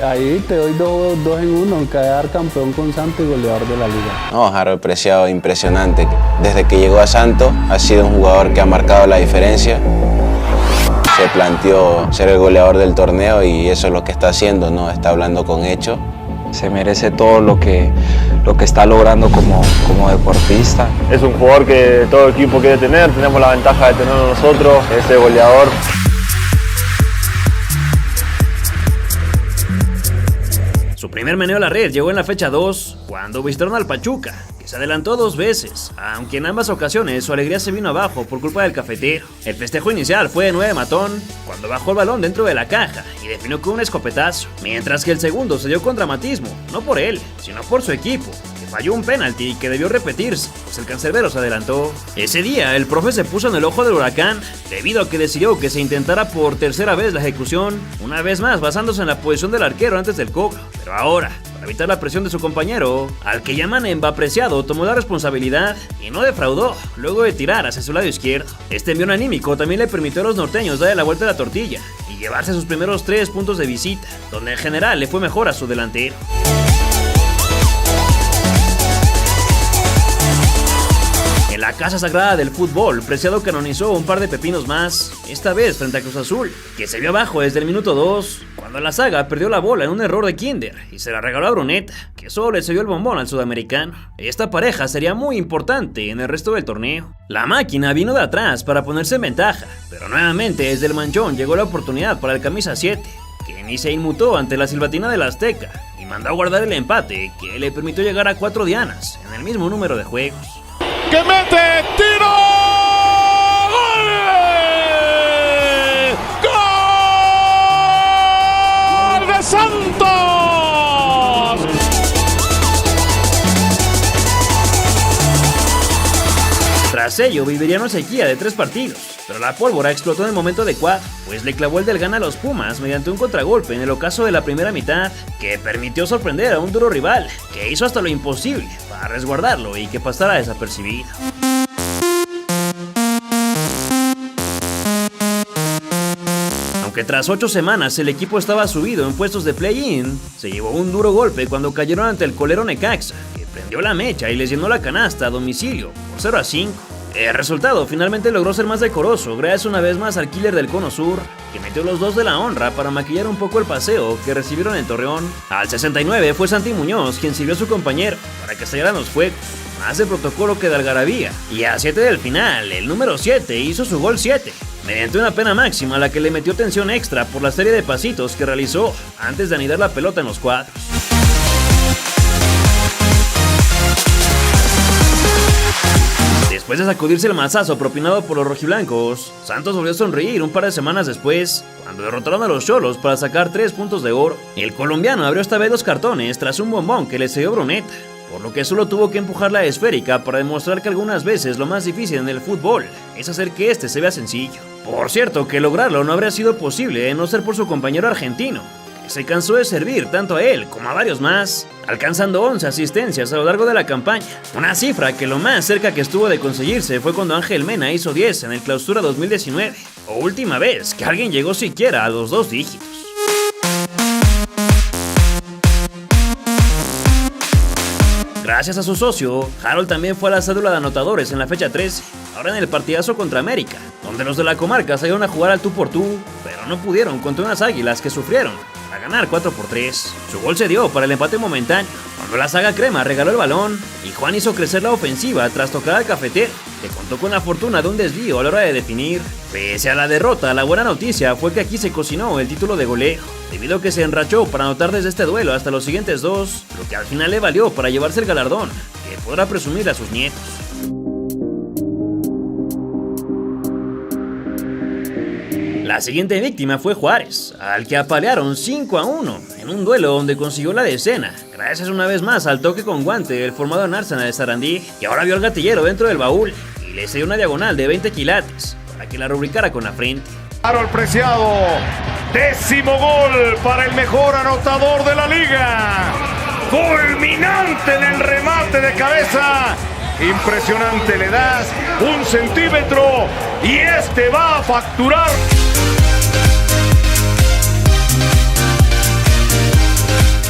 Ahí te doy 2 en 1, quedar campeón con Santos y goleador de la liga. No, Harold Preciado, impresionante. Desde que llegó a Santos ha sido un jugador que ha marcado la diferencia. Se planteó ser el goleador del torneo y eso es lo que está haciendo, ¿no? Está hablando con hechos. Se merece todo lo que está logrando como deportista. Es un jugador que todo el equipo quiere tener, tenemos la ventaja de tenerlo nosotros, ese goleador. Su primer meneo a la red llegó en la fecha 2, cuando visitaron al Pachuca, que se adelantó 2 veces, aunque en ambas ocasiones su alegría se vino abajo por culpa del cafetero. El festejo inicial fue de 9 matón, cuando bajó el balón dentro de la caja y definió con un escopetazo, mientras que el segundo se dio con dramatismo, no por él, sino por su equipo, que falló un penalti que debió repetirse, pues el cancerbero se adelantó. Ese día, el profe se puso en el ojo del huracán, debido a que decidió que se intentara por tercera vez la ejecución, una vez más basándose en la posición del arquero antes del cobro, pero ahora, para evitar la presión de su compañero, al que llaman Mbapreciado, tomó la responsabilidad y no defraudó, luego de tirar hacia su lado izquierdo. Este envío anímico también le permitió a los norteños darle la vuelta a la tortilla y llevarse sus primeros 3 puntos de visita, donde en general le fue mejor a su delantero. En la casa sagrada del fútbol, Preciado canonizó un par de pepinos más, esta vez frente a Cruz Azul, que se vio abajo desde el minuto 2, cuando la saga perdió la bola en un error de Kinder y se la regaló a Bruneta, que solo le cedió el bombón al sudamericano. Esta pareja sería muy importante en el resto del torneo. La máquina vino de atrás para ponerse en ventaja, pero nuevamente desde el manchón llegó la oportunidad para el camisa 7, que ni se inmutó ante la silbatina del Azteca y mandó a guardar el empate que le permitió llegar a 4 dianas en el mismo número de juegos. ¡Que mete! ¡Tiro! ¡Gol! ¡Gol de Santos! Tras ello viviría una sequía de 3 partidos, pero la pólvora explotó en el momento adecuado, pues le clavó el del gana a los Pumas mediante un contragolpe en el ocaso de la primera mitad, que permitió sorprender a un duro rival, que hizo hasta lo imposible para resguardarlo y que pasara desapercibido. Aunque tras 8 semanas el equipo estaba subido en puestos de play-in, se llevó un duro golpe cuando cayeron ante el colero Necaxa, que prendió la mecha y les llenó la canasta a domicilio por 0-5. El resultado finalmente logró ser más decoroso gracias una vez más al killer del Cono Sur, que metió los 2 de la honra para maquillar un poco el paseo que recibieron en Torreón. Al 69 fue Santi Muñoz quien sirvió a su compañero para que estallaran los fuegos, más de protocolo que de algarabía, y a 7 del final, el número 7 hizo su gol 7, mediante una pena máxima a la que le metió tensión extra por la serie de pasitos que realizó antes de anidar la pelota en los cuadros. Después de sacudirse el mazazo propinado por los rojiblancos, Santos volvió a sonreír un par de semanas después, cuando derrotaron a los Xolos para sacar 3 puntos de oro. El colombiano abrió esta vez los cartones tras un bombón que le cedió Bruneta, por lo que solo tuvo que empujar la esférica para demostrar que algunas veces lo más difícil en el fútbol es hacer que este se vea sencillo. Por cierto, que lograrlo no habría sido posible de no ser por su compañero argentino, que se cansó de servir tanto a él como a varios más, alcanzando 11 asistencias a lo largo de la campaña, una cifra que lo más cerca que estuvo de conseguirse fue cuando Ángel Mena hizo 10 en el Clausura 2019, o última vez que alguien llegó siquiera a los 2 dígitos. Gracias a su socio, Harold también fue a la cédula de anotadores en la fecha 13, ahora en el partidazo contra América, donde los de la comarca salieron a jugar al tú por tú, pero no pudieron contra unas águilas que sufrieron a ganar 4-3. Su gol se dio para el empate momentáneo, cuando la saga crema regaló el balón y Juan hizo crecer la ofensiva tras tocar al cafetero, que contó con la fortuna de un desvío a la hora de definir. Pese a la derrota, la buena noticia fue que aquí se cocinó el título de goleo, debido a que se enrachó para anotar desde este duelo hasta los siguientes 2, lo que al final le valió para llevarse el galardón, que podrá presumir a sus nietos. La siguiente víctima fue Juárez, al que apalearon 5-1 en un duelo donde consiguió la decena, gracias una vez más al toque con guante del formado en Arsenal de Sarandí, que ahora vio al gatillero dentro del baúl y le cedió una diagonal de 20 quilates para que la rubricara con la frente. Harold Preciado, 10º gol para el mejor anotador de la liga, fulminante en el remate de cabeza. Impresionante, le das 1 centímetro y este va a facturar.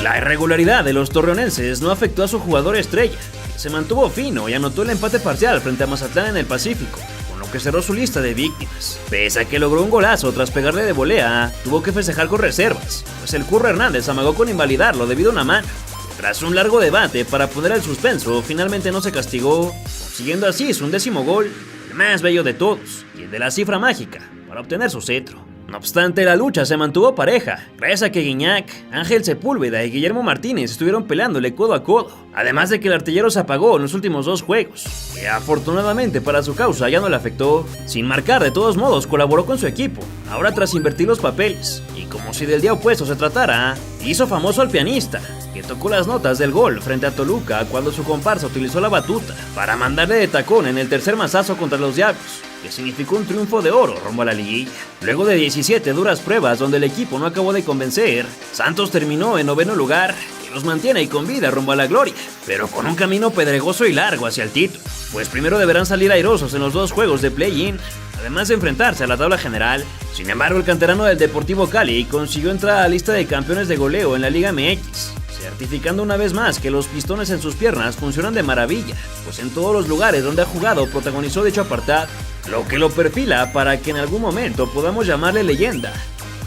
La irregularidad de los torreonenses no afectó a su jugador estrella, que se mantuvo fino y anotó el empate parcial frente a Mazatlán en el Pacífico, con lo que cerró su lista de víctimas. Pese a que logró un golazo tras pegarle de volea, tuvo que festejar con reservas, pues el Curro Hernández amagó con invalidarlo debido a una mano. Tras un largo debate para poner el suspenso, finalmente no se castigó, consiguiendo así su 10º gol, el más bello de todos, y el de la cifra mágica, para obtener su cetro. No obstante, la lucha se mantuvo pareja, gracias a que Guiñac, Ángel Sepúlveda y Guillermo Martínez estuvieron peleándole codo a codo, además de que el artillero se apagó en los últimos 2 juegos, que afortunadamente para su causa ya no le afectó. Sin marcar, de todos modos colaboró con su equipo, ahora tras invertir los papeles, y como si del día opuesto se tratara, hizo famoso al pianista, que tocó las notas del gol frente a Toluca cuando su comparsa utilizó la batuta para mandarle de tacón en el tercer mazazo contra los Diablos, que significó un triunfo de oro rumbo a la liguilla. Luego de 17 duras pruebas donde el equipo no acabó de convencer, Santos terminó en 9º lugar, que los mantiene ahí con vida rumbo a la gloria, pero con un camino pedregoso y largo hacia el título, pues primero deberán salir airosos en los 2 juegos de play-in, además de enfrentarse a la tabla general. Sin embargo, el canterano del Deportivo Cali consiguió entrar a la lista de campeones de goleo en la Liga MX, certificando una vez más que los pistones en sus piernas funcionan de maravilla, pues en todos los lugares donde ha jugado protagonizó dicho apartado, lo que lo perfila para que en algún momento podamos llamarle leyenda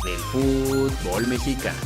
del fútbol mexicano.